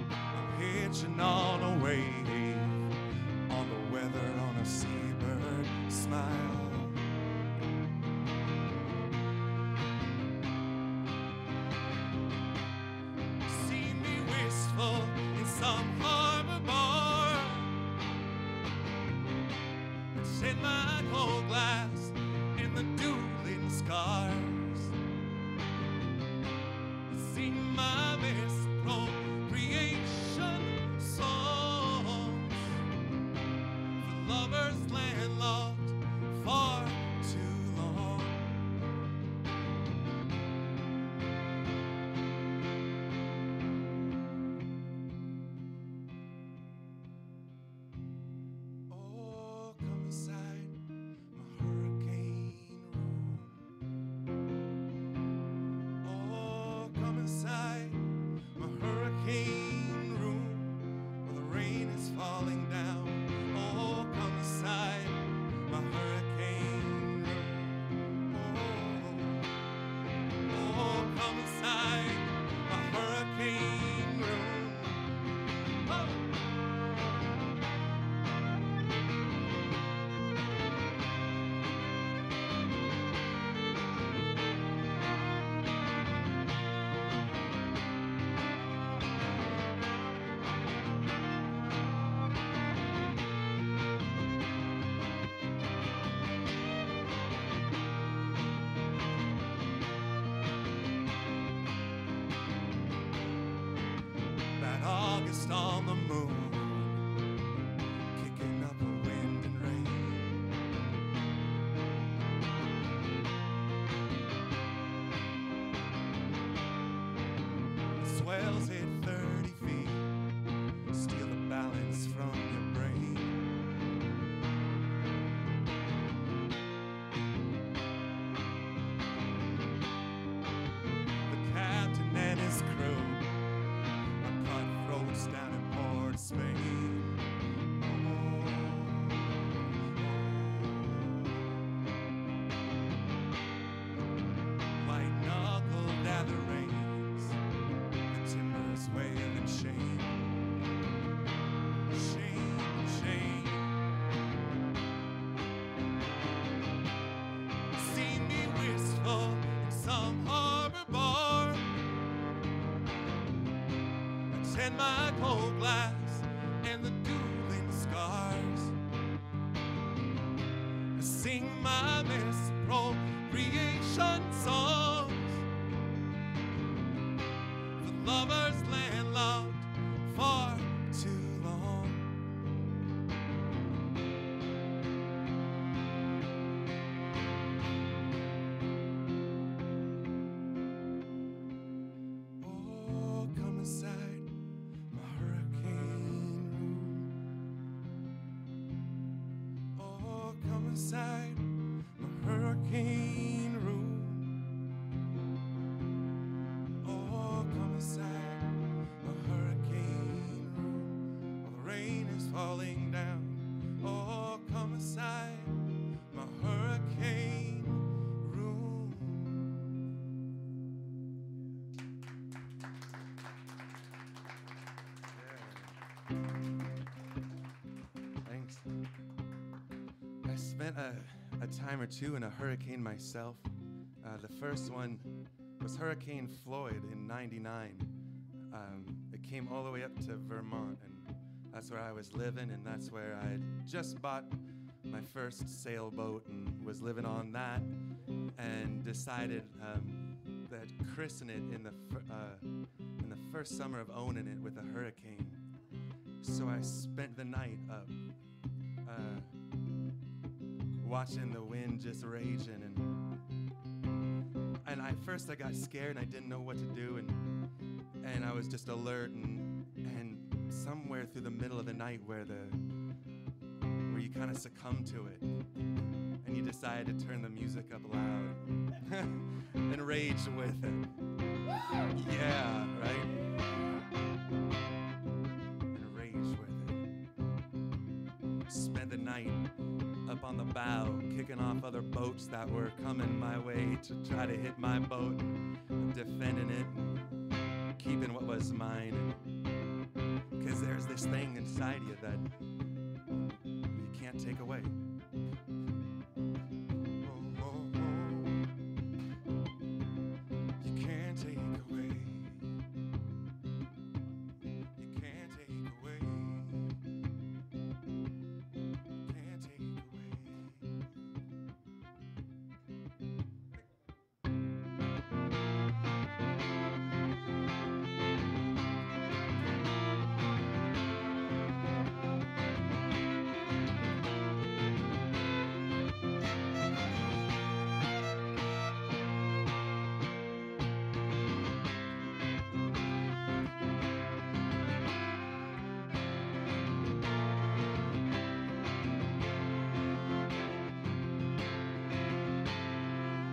I'm hitching on a wave, on the weather on a seabird smile. See me wistful in some harbor bar, and shed my cold glass in the dueling scars. Sing my misappropriation songs for lovers landlocked far focused on the moon, kicking up the wind and rain. The swells hit 30 feet, steal the balance from your brain. The captain and his crew are cutthroats down in Port Spain. White-knuckled at the reins, the timbers wail in shame. Shame, shame. See me wistful in some harbor bar, attend my cold glass and the dueling scars. I sing my misappropriation songs for lovers landlocked far too long. Oh, come inside my hurricane room. Oh, come inside my hurricane room. Oh, come inside my hurricane room. Oh, the rain is falling down. Oh, come inside my hurricane room. Thanks. I spent a time or two in a hurricane myself. The first one was Hurricane Floyd in '99. It came all the way up to Vermont, and that's where I was living, and that's where I had just bought my first sailboat and was living on that, and decided that christen it in the first summer of owning it with a hurricane. So I spent the night up watching the wind just raging, and I first got scared and I didn't know what to do, and I was just alert, and somewhere through the middle of the night where you kind of succumb to it and you decide to turn the music up loud and rage with it. Yeah, right? And rage with it. Spent the night up on the bow, kicking off other boats that were coming my way to try to hit my boat, defending it, and keeping what was mine. Because there's this thing inside you that you can't take away. You can't take away. You can't take away. Can't take away.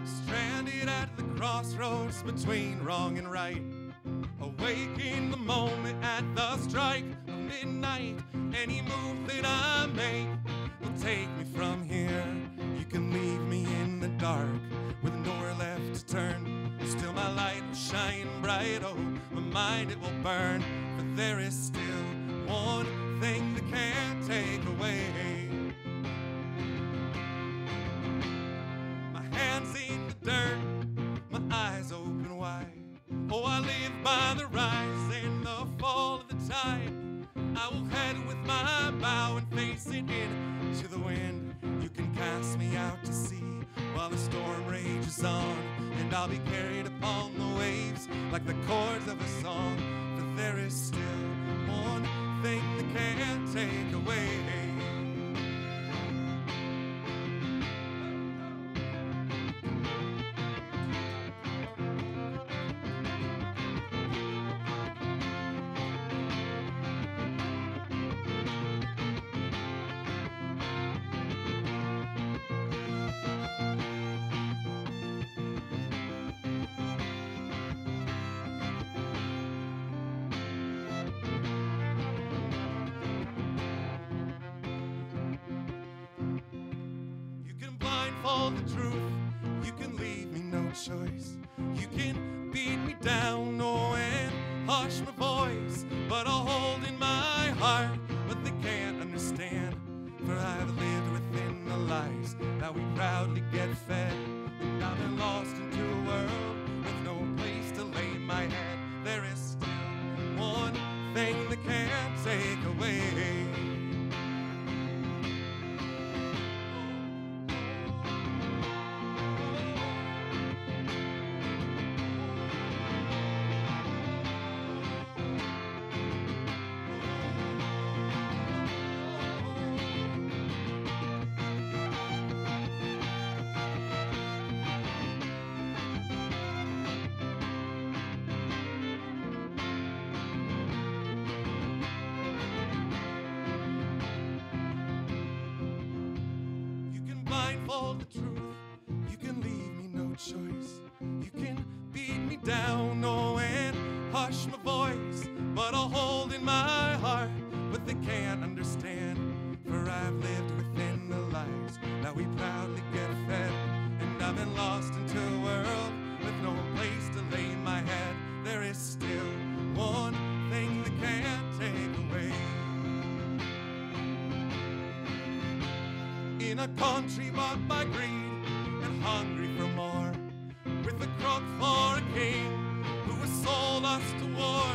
Stranded at the crossroads between wrong and right, awaking the moment at the strike of midnight. Any move that I make will take me from here. You can leave me in the dark with nowhere left to turn. Still my light will shine bright. Oh, my mind it will burn. But there is still one thing that can't take away. My hands in the dirt, my eyes open wide. Oh, I live by the rise and the fall of the tide. I will head with my bow and face it into the wind. You can cast me out to sea while the storm rages on, and I'll be carried upon the waves like the chords of a song. For there is still more blindfold the truth. You can leave me no choice. You can beat me down, oh, and hush my voice. But I'll hold in my heart what they can't understand. For I've lived within the lies that we proudly get fed. And I've been lost into a world with no place to lay my head. There is still one thing that can't take away. Blindfold the truth, you can leave me no choice. You can beat me down, oh, and hush my voice. But I'll hold in my heart what they can't understand. For I've lived within the lies that we proudly get fed. And I've been lost into a world with no place to lay my head. There is still one thing that can't take away. In a country marked by greed and hungry for more, with a crook for a king who has sold us to war.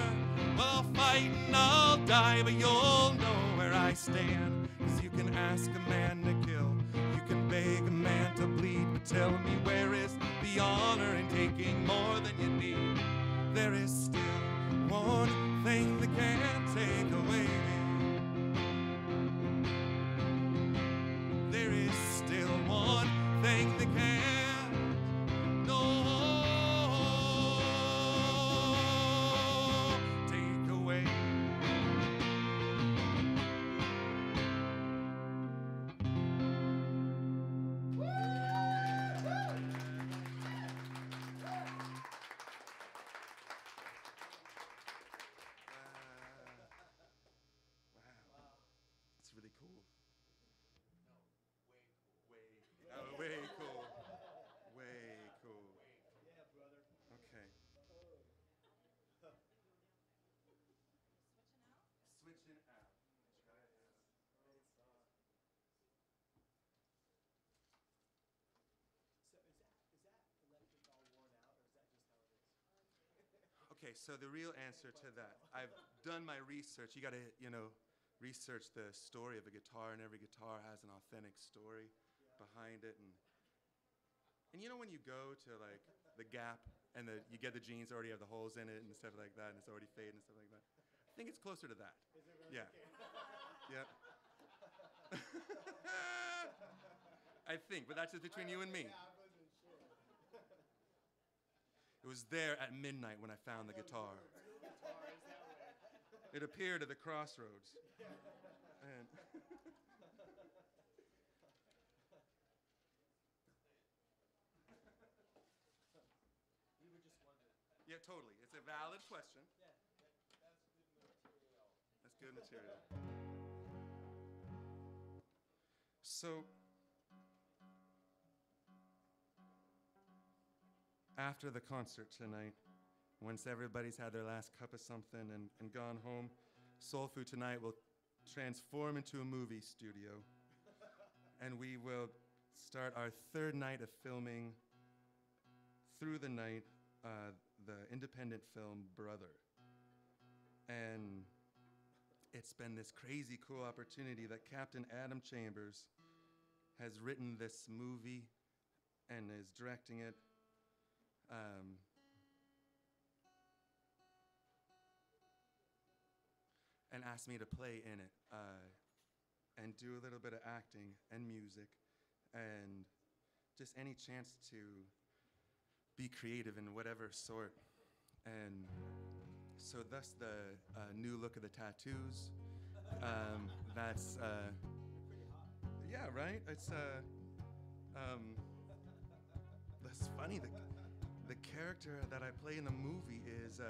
Well, I'll fight and I'll die, but you'll know where I stand. 'Cause you can ask a man to kill, you can beg a man to bleed, but tell me, where is the honor in taking more than you need? There is still one thing that can't take away. There is still one thing that can't, no, take away. Wow. It's really cool. Way cool. Way cool. Yeah, brother. Okay. Switching out. Try it out. Great song. So is that electric all worn out, or is that just how it is? Okay, so the real answer to that, I've done my research. You got to, research the story of a guitar, and every guitar has an authentic story behind it. And you know when you go to like the Gap and you get the jeans already have the holes in it and stuff like that, and it's already faded and stuff like that? I think it's closer to that. Is it really? Yeah. Okay. Yeah. I think, but that's just between you and me. Yeah, I wasn't sure. It was there at midnight when I found the guitar. Real guitar is that way. It appeared at the crossroads. And We were just wondering. yeah, totally. It's a valid question. Yeah, that's good material. That's good material. So, after the concert tonight, once everybody's had their last cup of something and gone home, Soul Food Tonight will transform into a movie studio. And we will start our third night of filming through the night the independent film Brother. And it's been this crazy cool opportunity that Captain Adam Chambers has written this movie and is directing it. And asked me to play in it and do a little bit of acting and music and just any chance to be creative in whatever sort. And so thus the new look of the tattoos. That's yeah, right? It's that's funny. The character that I play in the movie is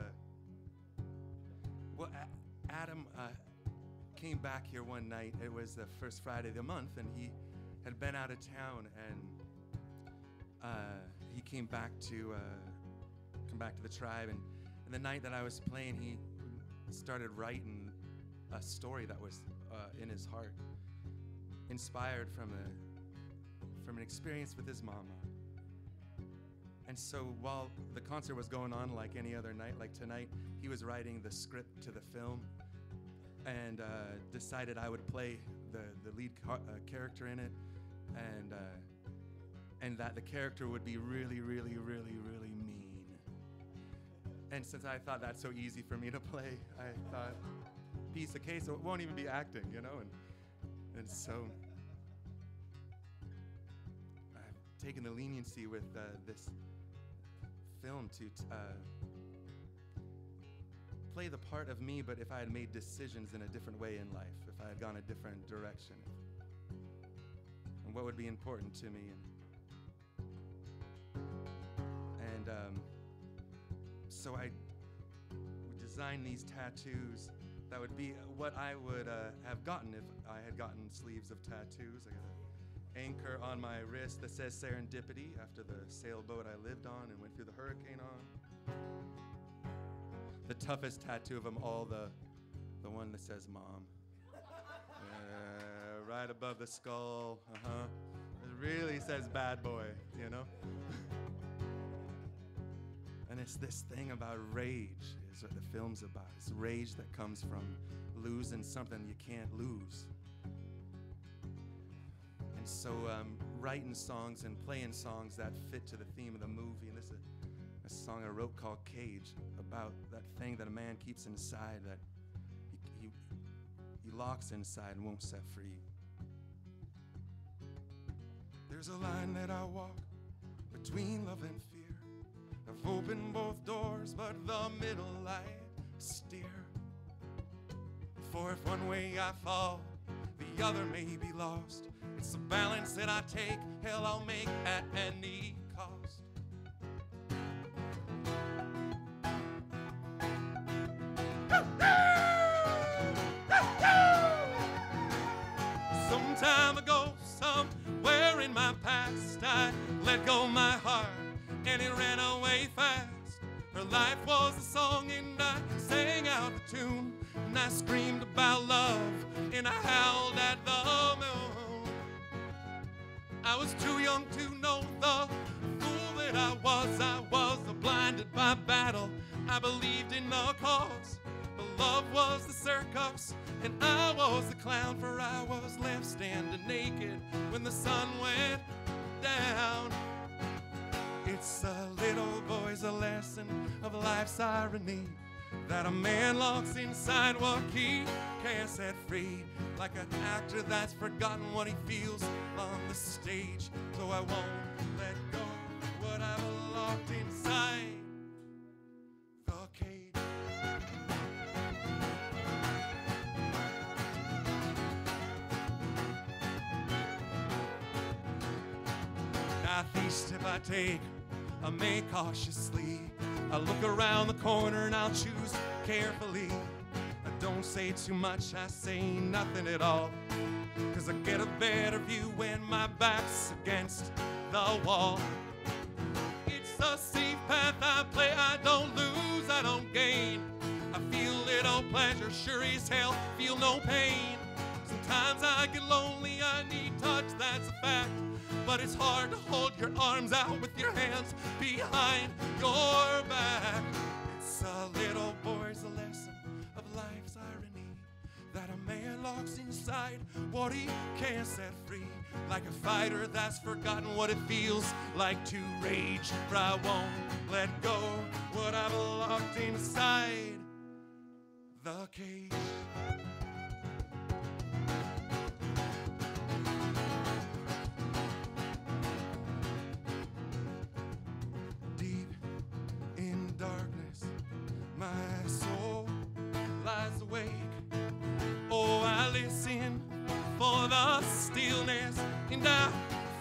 well, Adam came back here one night. It was the first Friday of the month, and he had been out of town, and he came back to the tribe, and the night that I was playing, he started writing a story that was in his heart, inspired from an experience with his mama. And so while the concert was going on, like any other night, like tonight, he was writing the script to the film, and decided I would play the lead character in it, and that the character would be really, really, really, really mean. And since I thought that's so easy for me to play, I thought, piece of cake, so it won't even be acting, you know? And so I've taken the leniency with this film to play the part of me, but if I had made decisions in a different way in life, if I had gone a different direction, and what would be important to me. And so I would design these tattoos that would be what I would have gotten if I had gotten sleeves of tattoos. I got an anchor on my wrist that says serendipity after the sailboat I lived on and went through the hurricane on. The toughest tattoo of them all, the one that says mom. Right above the skull, It really says bad boy, you know? And it's this thing about rage is what the film's about. It's rage that comes from losing something you can't lose. And so writing songs and playing songs that fit to the theme of the movie. And this is a song I wrote called Cage, about that thing that a man keeps inside that he locks inside and won't set free. There's a line that I walk between love and fear. I've opened both doors, but the middle I steer. For if one way I fall, the other may be lost. It's the balance that I take, hell I'll make at any cost. Some time ago, somewhere in my past, I let go my heart and it ran away fast. Her life was a song and I sang out the tune, and I screamed about love and I howled at the moon. I was too young to know the fool that I was blinded by battle. I believed in the cause, but love was the circus and I was the clown, for I was left standing naked when the sun went down. It's a little boy's a lesson of life's irony, that a man locks inside what he can't set free, like an actor that's forgotten what he feels on the stage. So I won't let go what I've locked inside the cage. Northeast if I take, I make cautiously. I look around the corner and I'll choose carefully. I don't say too much, I say nothing at all, 'cause I get a better view when my back's against the wall. It's a safe path I play, I don't lose, I don't gain. I feel little pleasure, sure as hell, feel no pain. Sometimes I get lonely, I need touch, that's a fact. But it's hard to hold your arms out with your hands behind your back. It's a little boy's lesson of life's irony, that a man locks inside what he can't set free, like a fighter that's forgotten what it feels like to rage. For I won't let go what I've locked inside the cage. My soul lies awake. Oh, I listen for the stillness, and I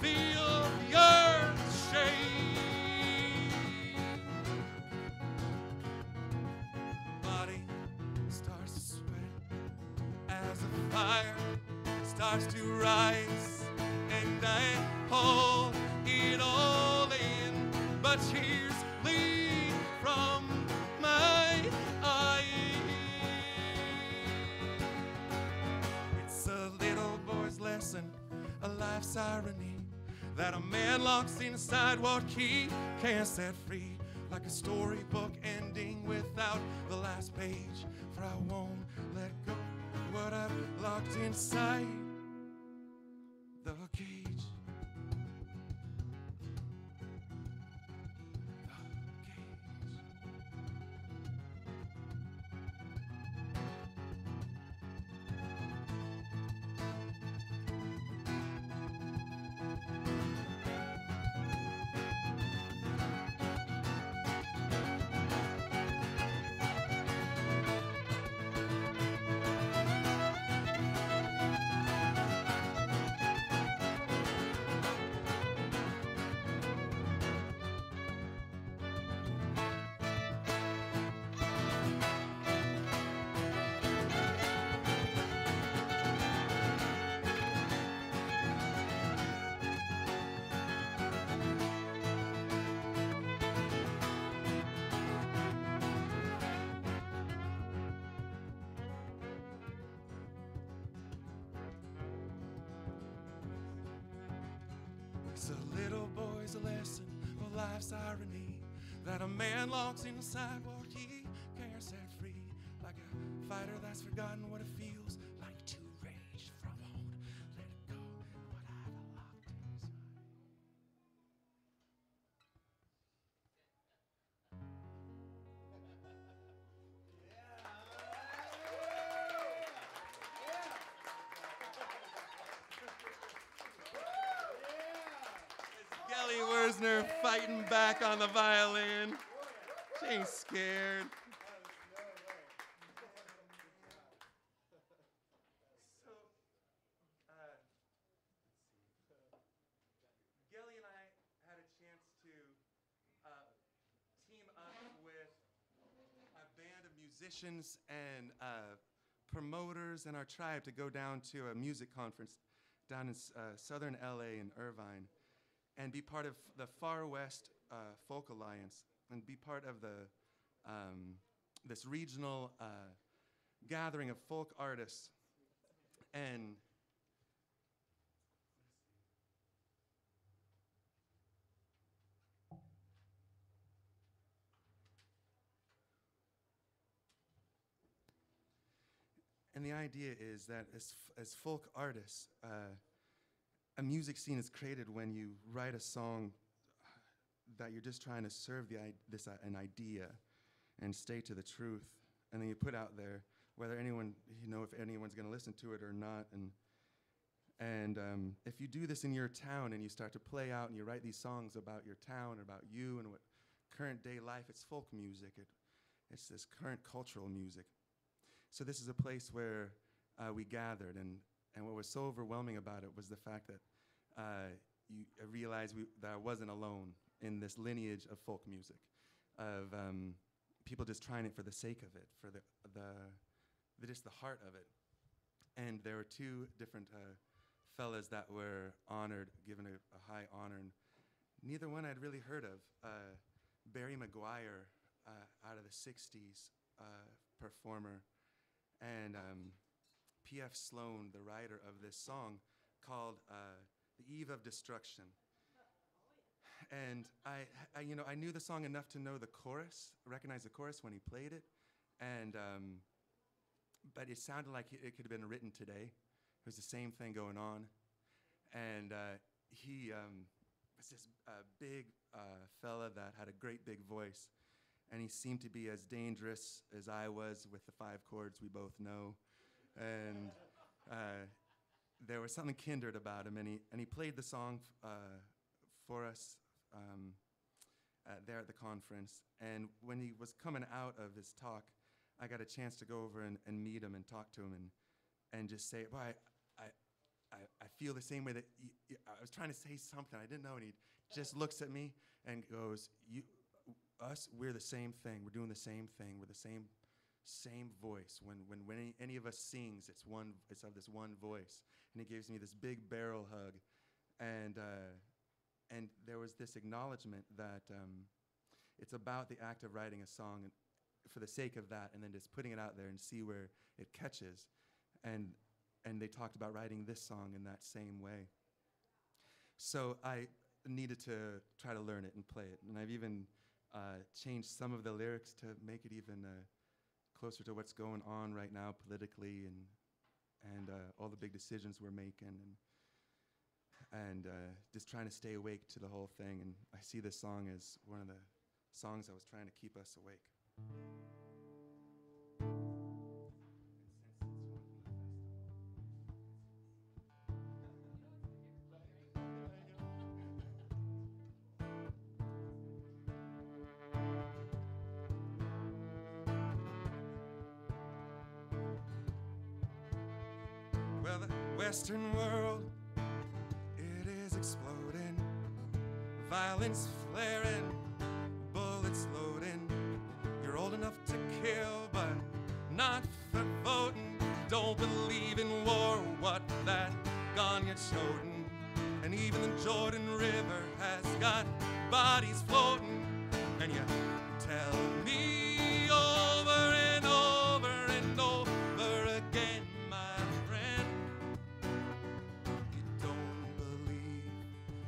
feel the earth shake. Body starts to sweat as a fire starts to rise, and I hold it all but tears lead from my eyes. It's a little boy's lesson, a life's irony, that a man locked inside what he can't set free. Like a storybook ending without the last page. For I won't let go of what I've locked inside the cage. It's a little boy's lesson of life's irony, that a man locks inside what he can't set free. Like a fighter that's forgotten what it feels like to rage from won't let go what I've locked inside. Gelly Wurzner fighting back on the violin. She ain't scared. So, Gelly and I had a chance to team up with a band of musicians and promoters in our tribe to go down to a music conference down in southern LA in Irvine, and be part of the Far West Folk Alliance, and be part of the this regional gathering of folk artists. And the idea is that as folk artists, a music scene is created when you write a song that you're just trying to serve an idea and stay to the truth, and then you put out there whether anyone, if anyone's going to listen to it or not. And if you do this in your town and you start to play out and you write these songs about your town, about you and what current day life, it's folk music. It's this current cultural music. So this is a place where we gathered, and what was so overwhelming about it was the fact that I realized that I wasn't alone in this lineage of folk music, of people just trying it for the sake of it, for just the heart of it. And there were two different fellas that were honored, given a high honor, and neither one I'd really heard of. Barry McGuire, out of the 60s, performer, and P.F. Sloan, the writer of this song called The Eve of Destruction. And I knew the song enough to know the chorus, recognize the chorus when he played it, and but it sounded like it could have been written today. It was the same thing going on, and he was this big fella that had a great big voice, and he seemed to be as dangerous as I was with the 5 chords we both know, and there was something kindred about him, and he played the song for us there at the conference. And when he was coming out of his talk, I got a chance to go over and meet him and talk to him and just say, well, I feel the same way that I was trying to say something I didn't know, and he just looks at me and goes, we're the same thing. We're doing the same thing. We're the same voice. When any of us sings, it's of this one voice. And he gives me this big barrel hug, and And there was this acknowledgement that it's about the act of writing a song for the sake of that, and then just putting it out there and see where it catches. And they talked about writing this song in that same way. So I needed to try to learn it and play it. And I've even changed some of the lyrics to make it even closer to what's going on right now politically, and all the big decisions we're making, and just trying to stay awake to the whole thing. And I see this song as one of the songs that was trying to keep us awake. Well, the Western world, it is exploding, violence flaring, bullets loading. You're old enough to kill, but not for voting. Don't believe in war, what that gun you're toting. And even the Jordan River has got bodies floating. And you tell me over and over and over again, my friend, you don't believe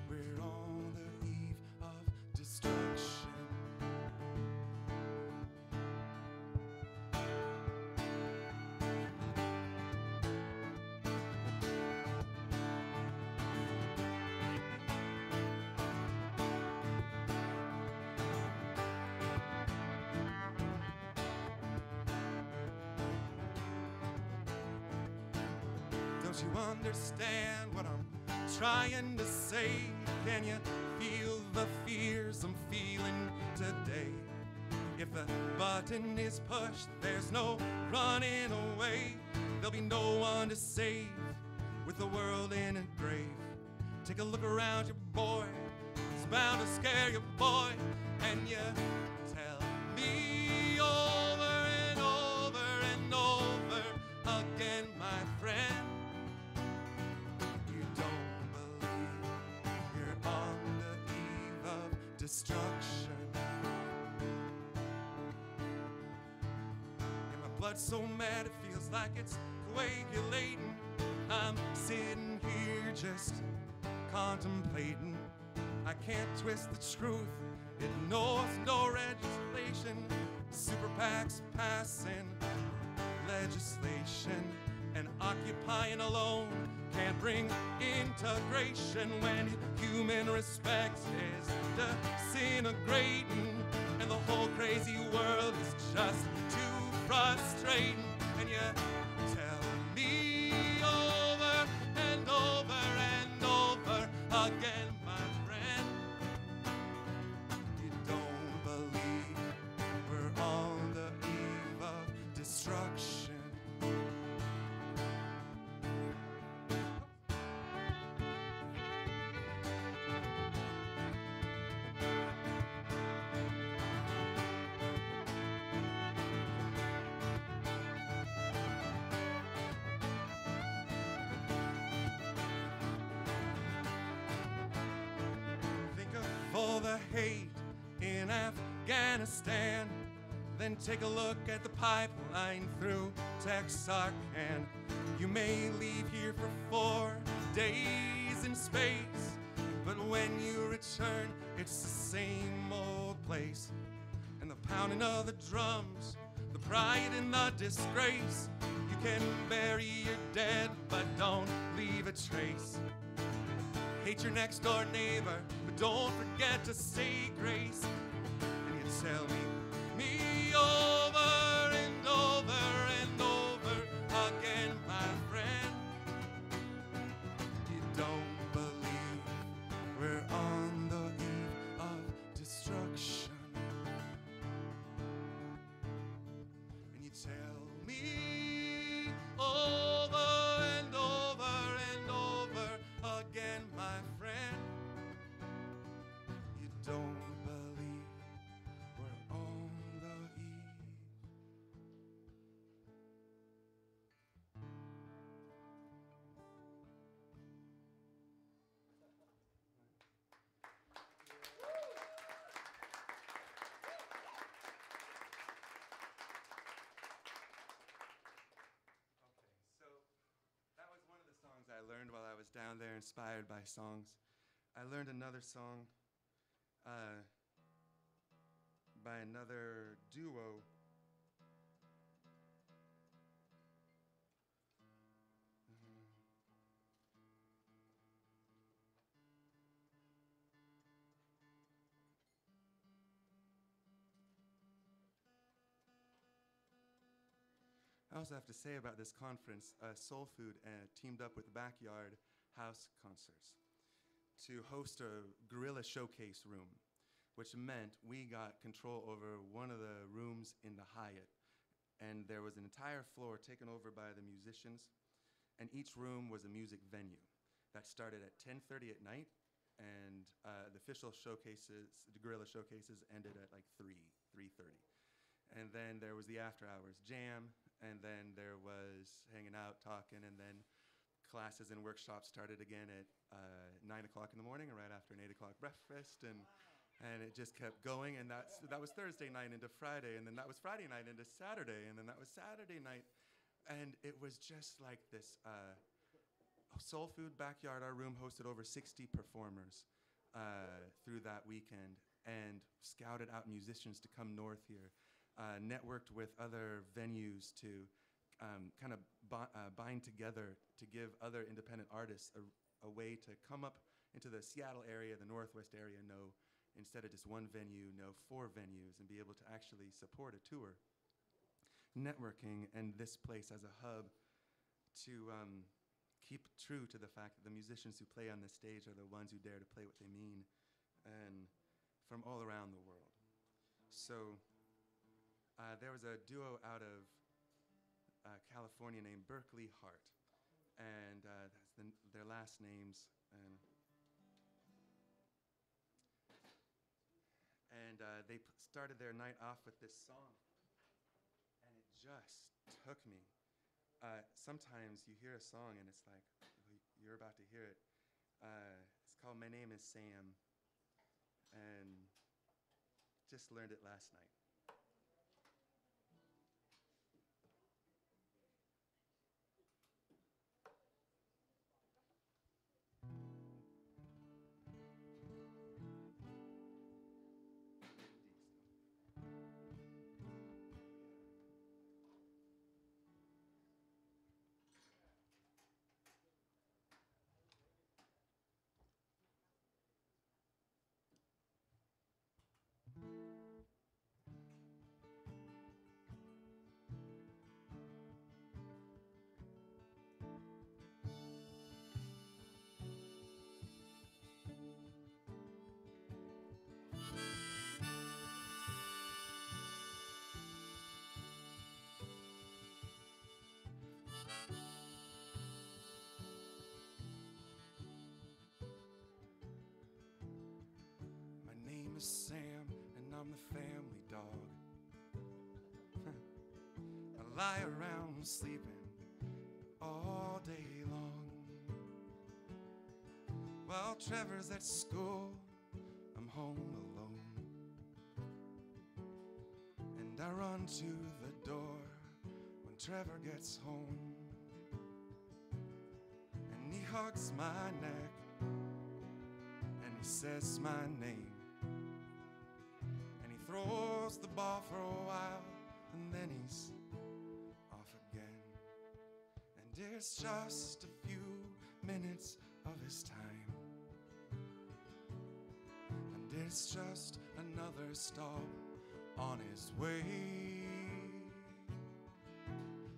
we're on the eve of destruction. Don't you understand what I'm trying to say? Can you feel the fears I'm feeling today? If the button is pushed, there's no running away. There'll be no one to save with the world in a grave. Take a look around you, boy. It's bound to scare you, boy. And you tell me over and over and over again, my friend, you don't believe you're on the eve of destruction. And my blood's so mad it feels like it's coagulating. I'm sitting here just contemplating. I can't twist the truth. It knows no legislation. Super PACs passing legislation, and occupying alone can't bring integration when human respect is disintegrating, and the whole crazy world is just too frustrating. And you tell me over and over and over again, my friend, you don't believe we're on the eve of destruction. Think of all the hate in Afghanistan, then take a look at the pipeline through Texarkana. You may leave here for 4 days in space, but when you return, it's the same old place. And the pounding of the drums, the pride and the disgrace. You can bury your dead, but don't leave a trace. Hate your next door neighbor, but don't forget to say grace. And you tell me over and over and over again, my friend, you don't believe we're on the eve of destruction. And you tell me over and over and over again, my friend, you don't believe we're on down there inspired by songs. I learned another song by another duo. I also have to say about this conference, Soul Food teamed up with Backyard House Concerts to host a guerrilla showcase room, which meant we got control over one of the rooms in the Hyatt. And there was an entire floor taken over by the musicians, and each room was a music venue that started at 10:30 at night, and the official showcases, the guerrilla showcases, ended at like 3:30. And then there was the after hours jam, and then there was hanging out, talking, and then classes and workshops started again at 9 o'clock in the morning, right after an 8 o'clock breakfast, and it just kept going, and that was Thursday night into Friday, and then that was Friday night into Saturday, and then that was Saturday night, and it was just like this Soul Food Backyard. Our room hosted over 60 performers through that weekend, and scouted out musicians to come north here. Networked with other venues to kind of bind together to give other independent artists a way to come up into the Seattle area, the Northwest area, instead of just one venue, 4 venues, and be able to actually support a tour. Networking and this place as a hub to keep true to the fact that the musicians who play on the stage are the ones who dare to play what they mean, and from all around the world. So there was a duo out of California named Berkeley Hart, and that's their last names. And they started their night off with this song, and it just took me. Sometimes you hear a song and it's like, you're about to hear it. It's called My Name is Sam, and just learned it last night. My name is Sam, and I'm the family dog. I lie around sleeping all day long. While Trevor's at school, I'm home alone. And I run to the door when Trevor gets home. And he hugs my neck, and he says my name. And he throws the ball for a while, and then he's off again. And it's just a few minutes of his time, and it's just another stop on his way.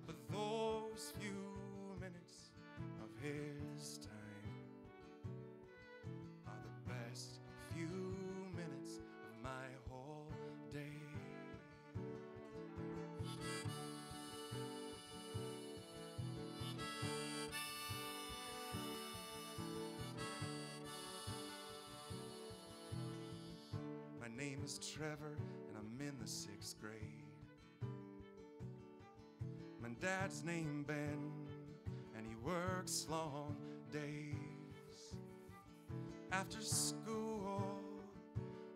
But those few minutes of his time are the best few minutes of my whole day. My name is Trevor, and I'm in the 6th grade. My dad's named Ben, and he works long days. After school,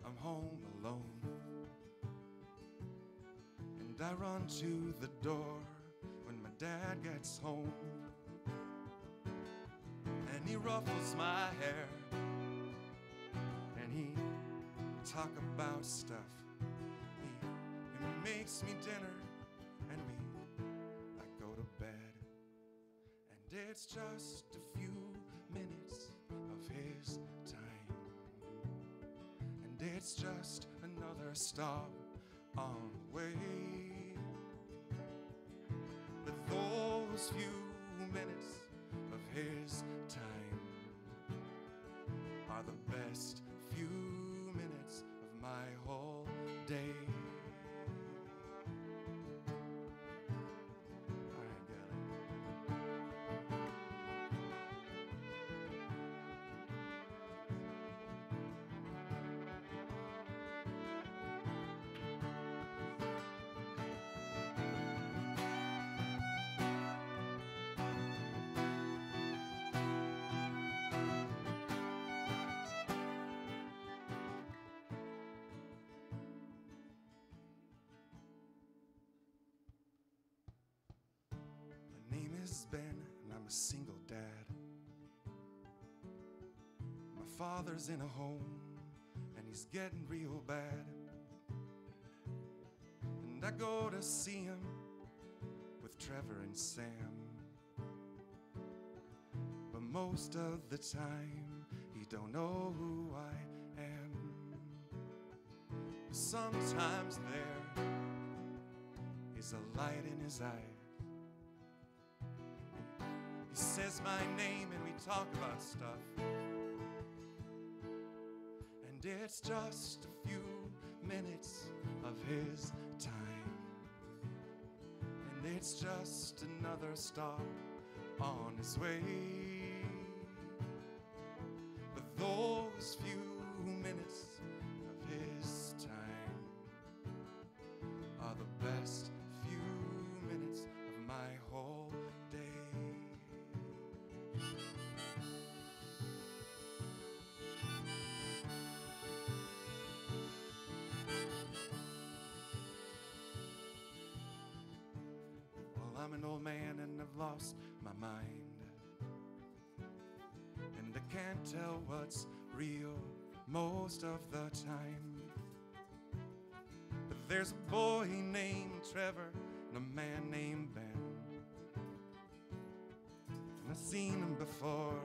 I'm home alone, and I run to the door when my dad gets home. And he ruffles my hair, and he talk about stuff. He makes me dinner, and I go to bed, and it's just a few minutes of his time, and it's just another stop on the way. But those few minutes of his time are the best few minutes of my whole day. All right, got it. My name is Ben, and I'm a single dad. My father's in a home, and he's getting real bad. And I go to see him with Trevor and Sam. But most of the time, he don't know who I am. Sometimes there is a light in his eye. He says my name and we talk about stuff. And it's just a few minutes of his time. And it's just another stop on his way. But those few minutes of his time are the best few minutes of my whole day. Well, I'm an old man and I've lost my mind, and I can't tell what's real most of the time. But there's a boy named Trevor and a man named Ben, and I've seen them before,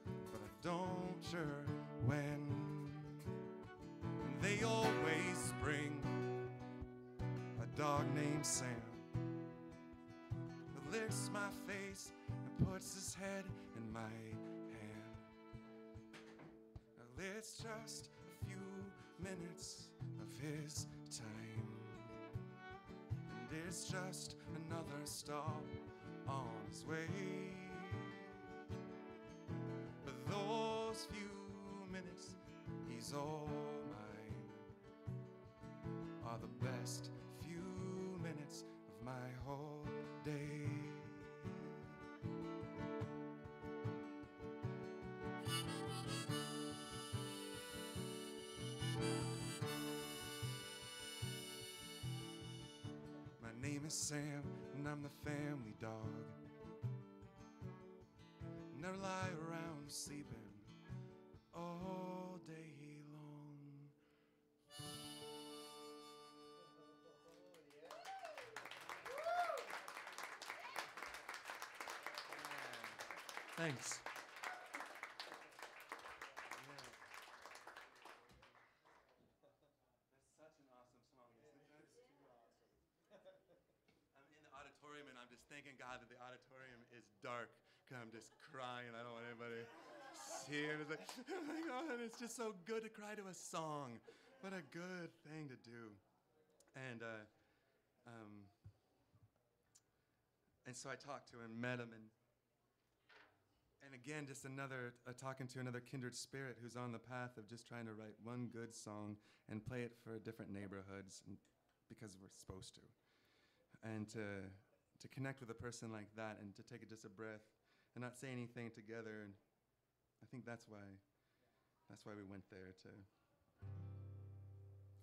but I don't sure when. And they always bring a dog named Sam who licks my face and puts his head in my hand. Well, it's just a few minutes of his time, and it's just another stop on his way. But those few minutes, he's all mine, are the best few minutes of my whole day. My name is Sam, and I'm the family dog. Never lie around sleeping all day long. Thanks. That's such an awesome song, isn't it? I'm in the auditorium and I'm just thanking God that the auditorium is dark, because I'm just crying. I don't want anybody to see it. It's like, oh my God, it's just so good to cry to a song. What a good thing to do. And so I talked to him, met him, and again, just talking to another kindred spirit who's on the path of just trying to write one good song and play it for different neighborhoods because we're supposed to. And to connect with a person like that and to take just a breath and not say anything together. And I think that's why we went there, to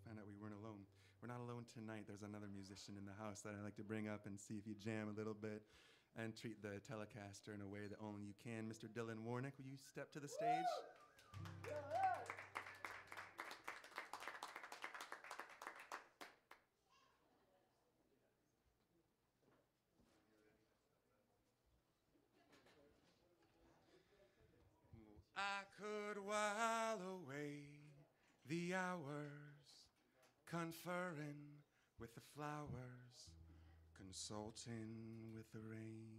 find out we weren't alone. We're not alone tonight. There's another musician in the house that I like to bring up and see if you jam a little bit. and treat the Telecaster in a way that only you can. Mr. Dylan Warnick, will you step to the stage? I could while away the hours, conferring with the flowers, consulting with the rain.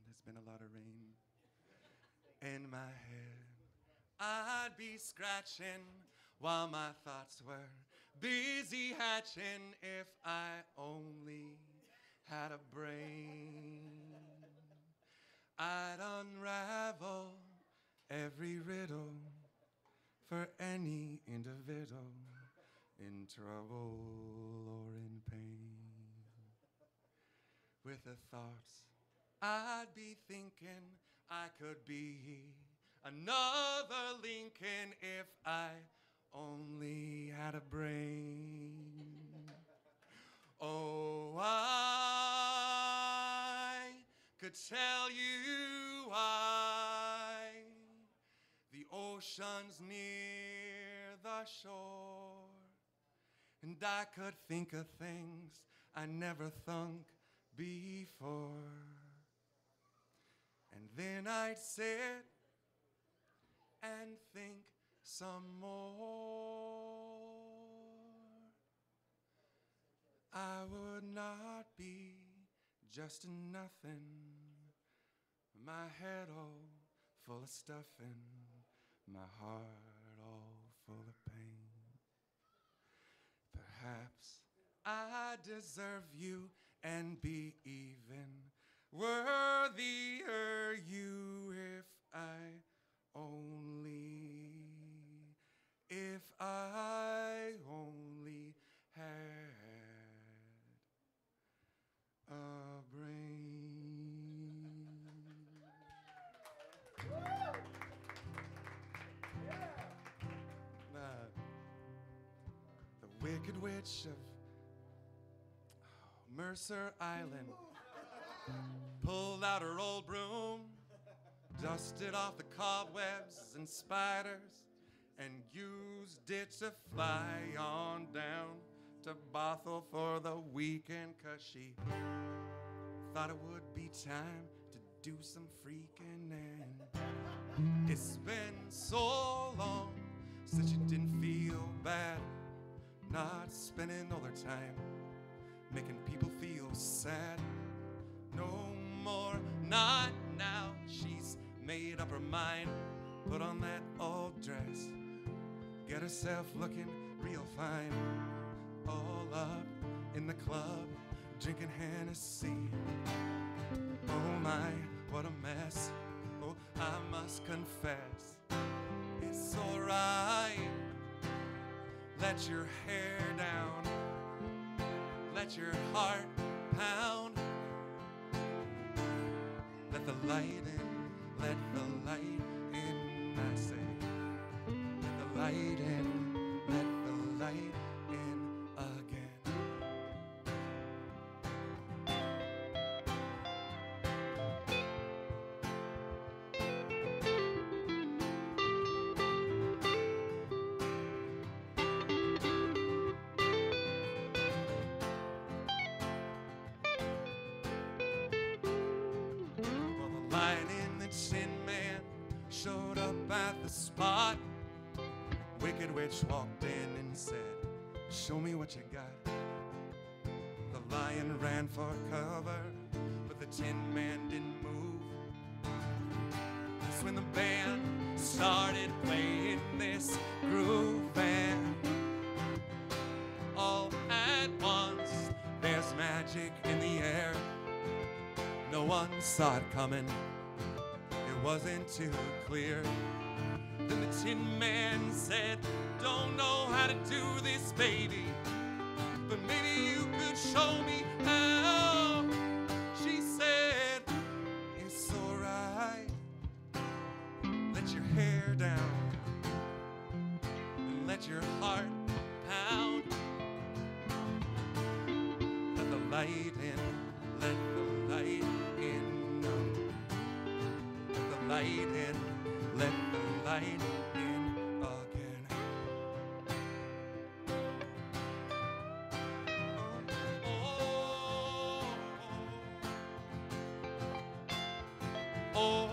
There's been a lot of rain in my head. I'd be scratching while my thoughts were busy hatching if I only had a brain. I'd unravel every riddle for any individual in trouble or in pain. With the thoughts I'd be thinking I could be another Lincoln if I only had a brain. Oh, I could tell you why the ocean's near the shore, and I could think of things I never thunk before. And then I'd sit and think some more. I would not be just a nothing, my head all full of stuffing, my heart all full of pain. Perhaps I deserve you and be even worthier you if I only had a brain. The Wicked Witch of Mercer Island pulled out her old broom, dusted off the cobwebs and spiders, and used it to fly on down to Bothell for the weekend, 'cause she thought it would be time to do some freaking. And it's been so long since you didn't feel bad, not spending all their time making people feel sad. No more, not now. She's made up her mind, put on that old dress, get herself looking real fine, all up in the club, drinking Hennessy. Oh my, what a mess. Oh, I must confess, it's alright. Let your hair down, let your heart pound. Let the light in, let the light in, I say. Let the light in, let the light in again. Showed up at the spot. Wicked Witch walked in and said, "Show me what you got." The lion ran for cover, but the Tin Man didn't move. That's when the band started playing this groove, and all at once there's magic in the air. No one saw it coming, wasn't too clear. Then the Tin Man said, "Don't know how to do this, baby, but maybe you could show me how." She said, "It's alright. Let your hair down and let your heart pound. Let the light in, let the light in light in, let the light in again. Oh, oh,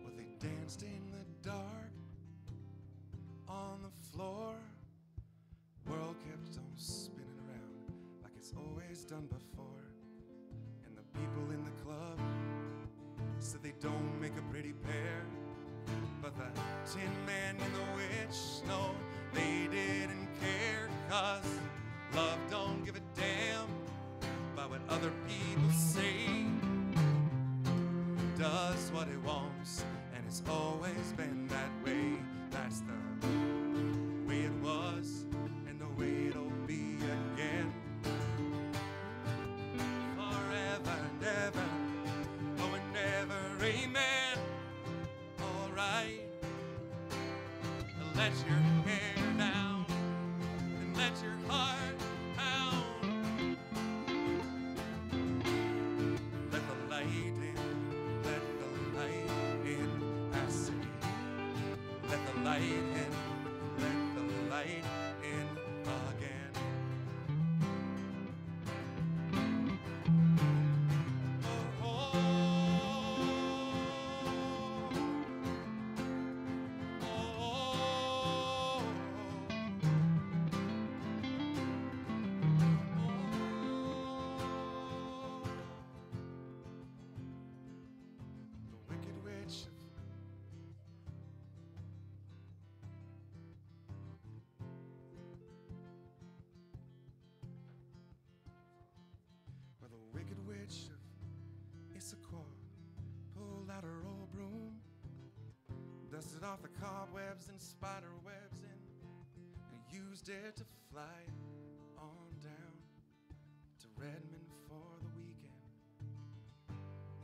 Well, they danced in the dark on the floor. World kept on spinning around like it's always done before. And the people in the club said they don't make a pretty pair. But the Tin Man and the Witch, no, they didn't care. 'Cause love don't give a damn about what other people say. Does what it wants, and it's always been that way. That's the way it was, and the way it'll be again. Forever and ever, oh and never, amen. All right, let your hair down and let your heart pound. Let the light in, let the light in, I say. Let the light in, let the light in again. Oh, oh, the wicked witch of Well, the wicked witch of Issaquah pulled out her old broom, dusted off the cobwebs and spider webs and used it to fly on down to Redmond for the weekend.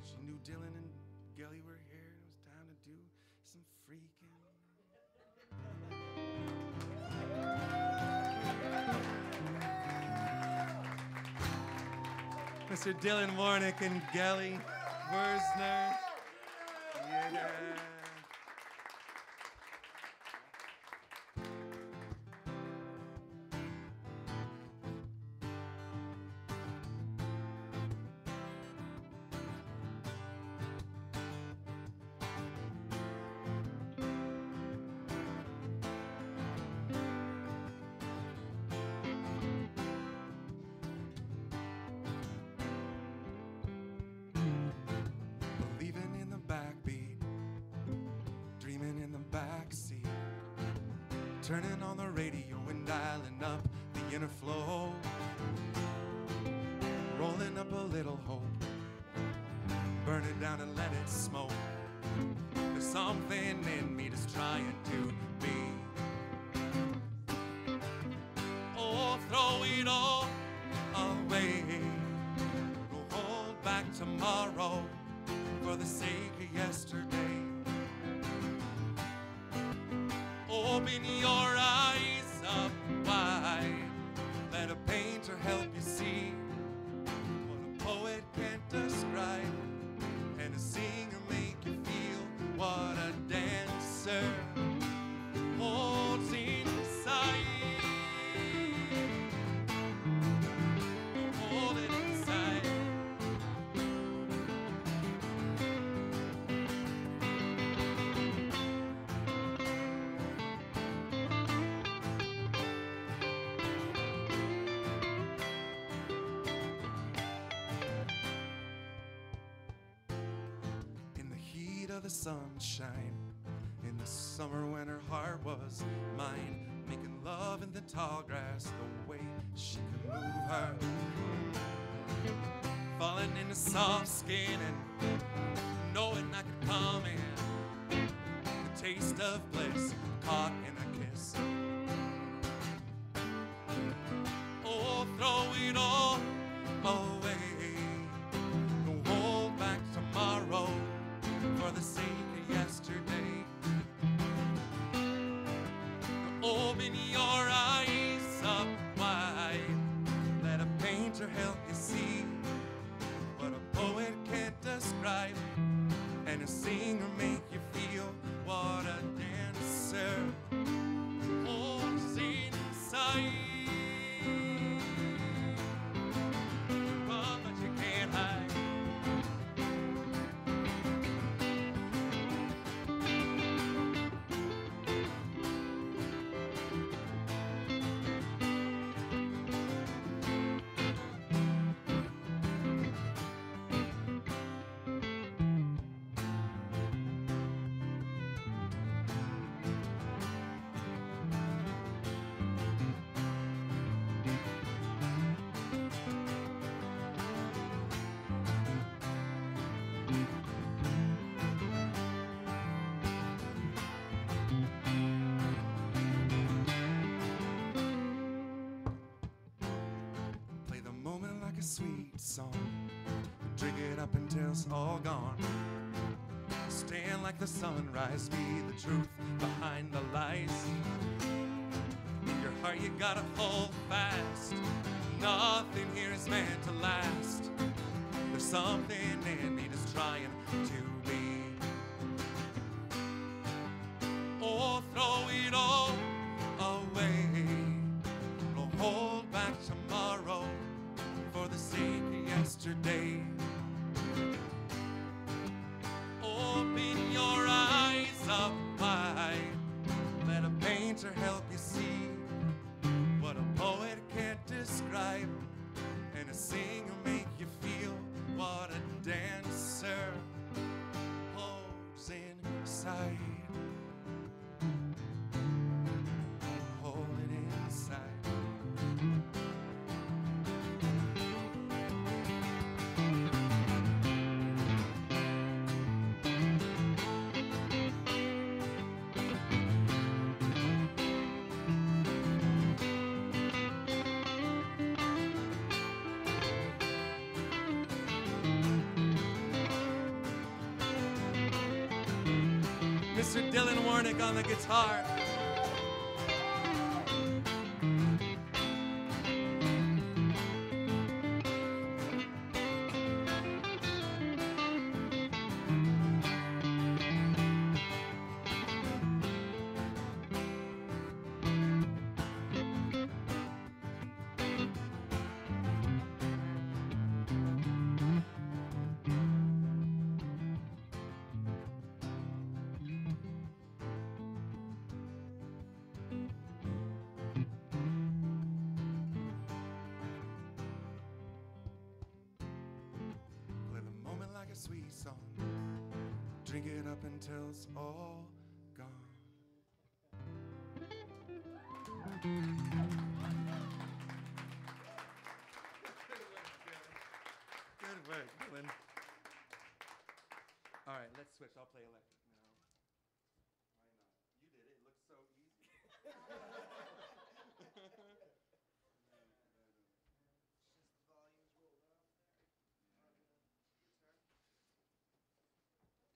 She knew Dylan and Gelly were here, and it was time to do some freaking. Mr. Dylan Warnick and Gelly Wurzner. Yeah. Believing in the backbeat, dreaming in the backseat, turning on the radio and dialing up the inner flow, rolling up a little hope, burn it down and let it smoke. There's something in me that's trying to be. Oh, throw it all away. Go hold back tomorrow for the sake of yesterday. Open your eyes up wide. Let a painter help you see what a poet can't describe, and a singer make you feel. of the sunshine in the summer when her heart was mine, making love in the tall grass the way she could move her, falling into soft skin and knowing I could come in, the taste of bliss caught in a kiss. Oh, throw it all away, don't hold back tomorrow for the sake of yesterday. Open your eyes up wide, let a painter help you see what a poet can't describe, and a singer make you feel what a dancer holds inside. Run, but you can't hide. Play the moment like a sweet song, drink it up until it's all gone. Stand like the sunrise, be the truth behind the lies. In your heart you gotta hold fast, nothing here is meant to last. There's something in me just trying to be. Oh, throw it all away, don't hold back tomorrow for the sake of yesterday. Open your eyes up wide, let a painter help you see what a poet can't describe, and a singer make you feel what a dancer holds inside. Hold it inside. Mr. Dylan Warnick on the guitar. Play the moment like a sweet song, drink it up until it's all gone. Good work, Dylan. All right, let's switch. I'll play electric now. Why not? You did it. It looks so easy.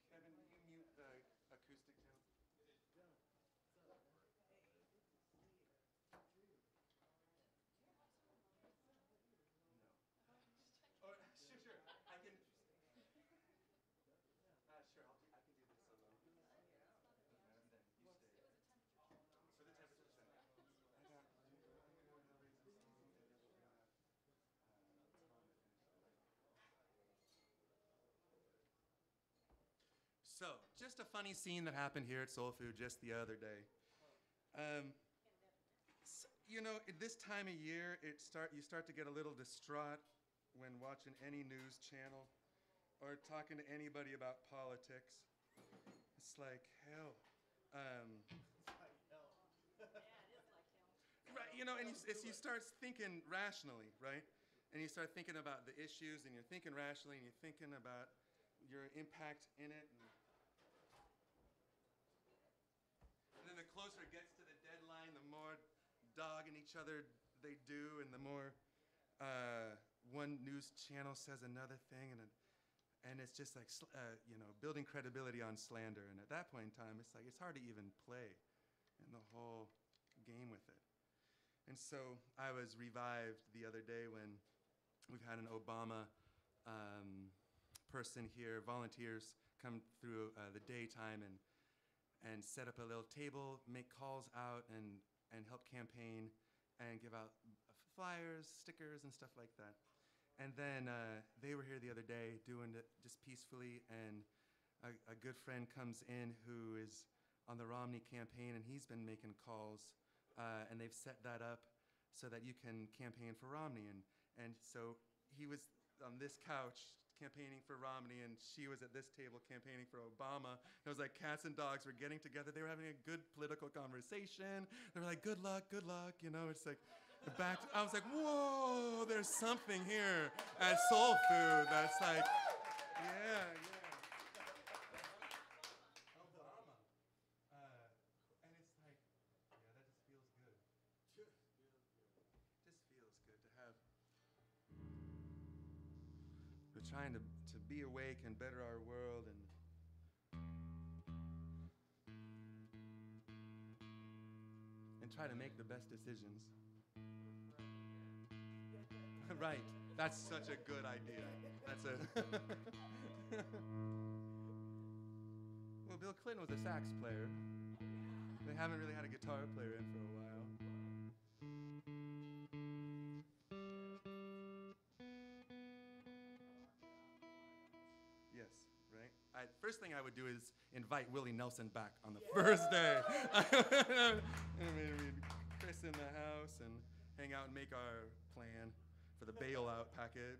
Kevin, will you mute the acoustic too? Oh, sure. I can. Sure, I can do this solo. And then you stay. So the temperature's set. I got. I'm gonna raise the song, and then we're gonna have Thom to finish it. So, just a funny scene that happened here at Soul Food just the other day. You know, at this time of year, you start to get a little distraught when watching any news channel or talking to anybody about politics. It's like hell. Right, you know, and you start thinking rationally, right? And you start thinking about the issues, and you're thinking rationally, and you're thinking about your impact in it. And then the closer it gets to the deadline, the more dogging each other they do, and the more one news channel says another thing, and it's just like building credibility on slander. And at that point in time, it's like it's hard to even play in the whole game with it. And so I was revived the other day when we've had an Obama person here, volunteers come through the daytime and set up a little table, make calls out, and help campaign and give out flyers, stickers, and stuff like that. And then they were here the other day doing it just peacefully, and a good friend comes in who is on the Romney campaign, and he's been making calls, and they've set that up so that you can campaign for Romney. And so he was on this couch campaigning for Romney, and she was at this table campaigning for Obama. It was like cats and dogs were getting together. They were having a good political conversation. They were like, good luck, you know. It's like, I was like, whoa, there's something here at Soul Food that's like, yeah. Obama. And it's like, yeah, that just feels good. Just feels good to have. We're trying to be awake and better our world and try to make the best decisions. Right. That's such a good idea. That's a Well, Bill Clinton was a sax player. They haven't really had a guitar player in for a while. Yes, right? First thing I would do is invite Willie Nelson back on the first day. And we'd christen the house and hang out and make our plan for the bailout package.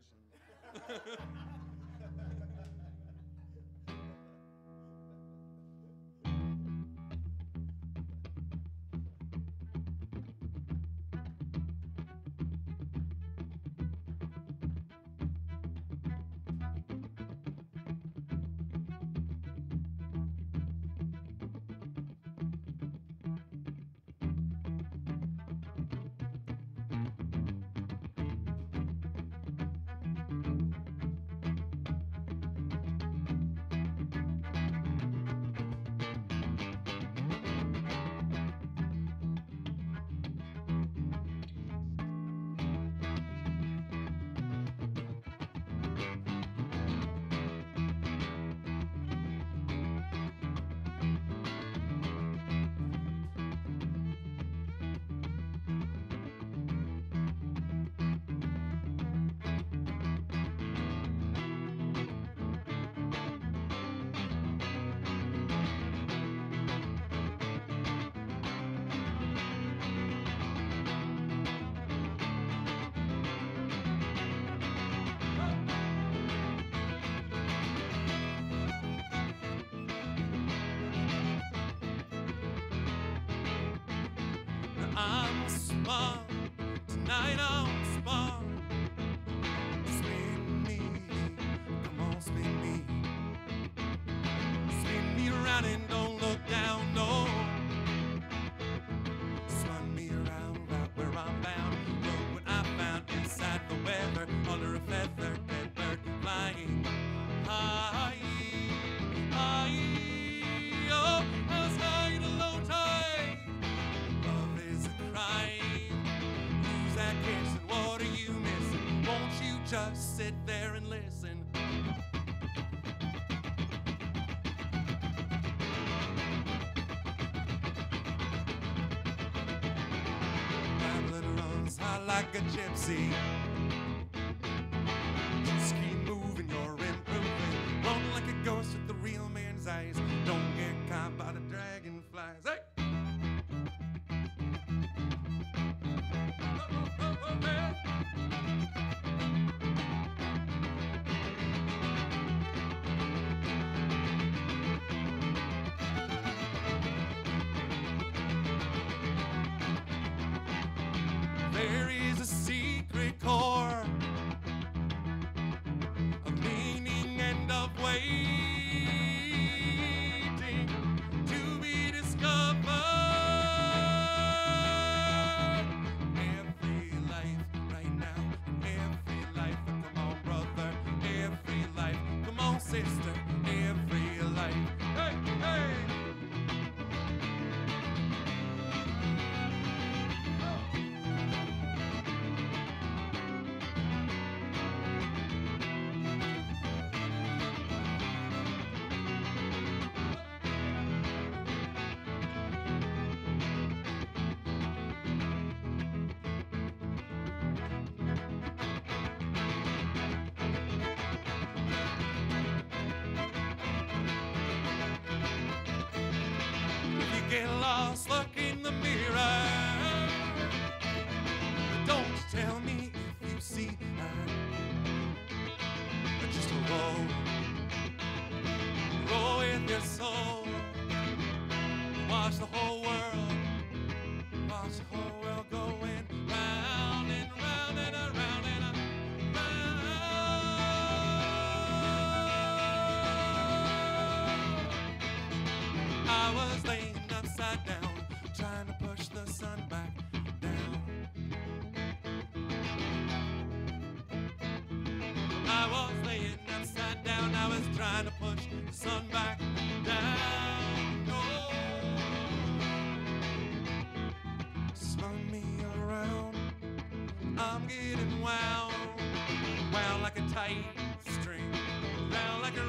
I'm smart, tonight I'm smart. Spin me, come on, spin me. Spin me around and don't look down, no. Spun me around right where I'm bound. Look what I found inside the weather, under a feather, dead bird flying high, high. Oh, I was high in a low tide. Love is a crime. Who's that kissing? What are you missing? Won't you just sit there and listen? My blood runs hot like a gypsy. Just keep moving, you're improving. Run like a ghost with the real man's eyes. Don't get caught by the dragonflies. Hey! There is a secret core of meaning and of waiting to be discovered. Every life right now, every life, come on brother, every life, come on sister, every life, hey, hey. If you get lost, look in the mirror. Don't tell me if you see her. Just roll with your soul. Watch the whole world, watch the whole world going round and round and around and around. I was laying upside down, trying to push the sun back down. I was laying upside down, I was trying to push the sun back down. Oh, spun me around, getting wound, wound like a tight string, wound like a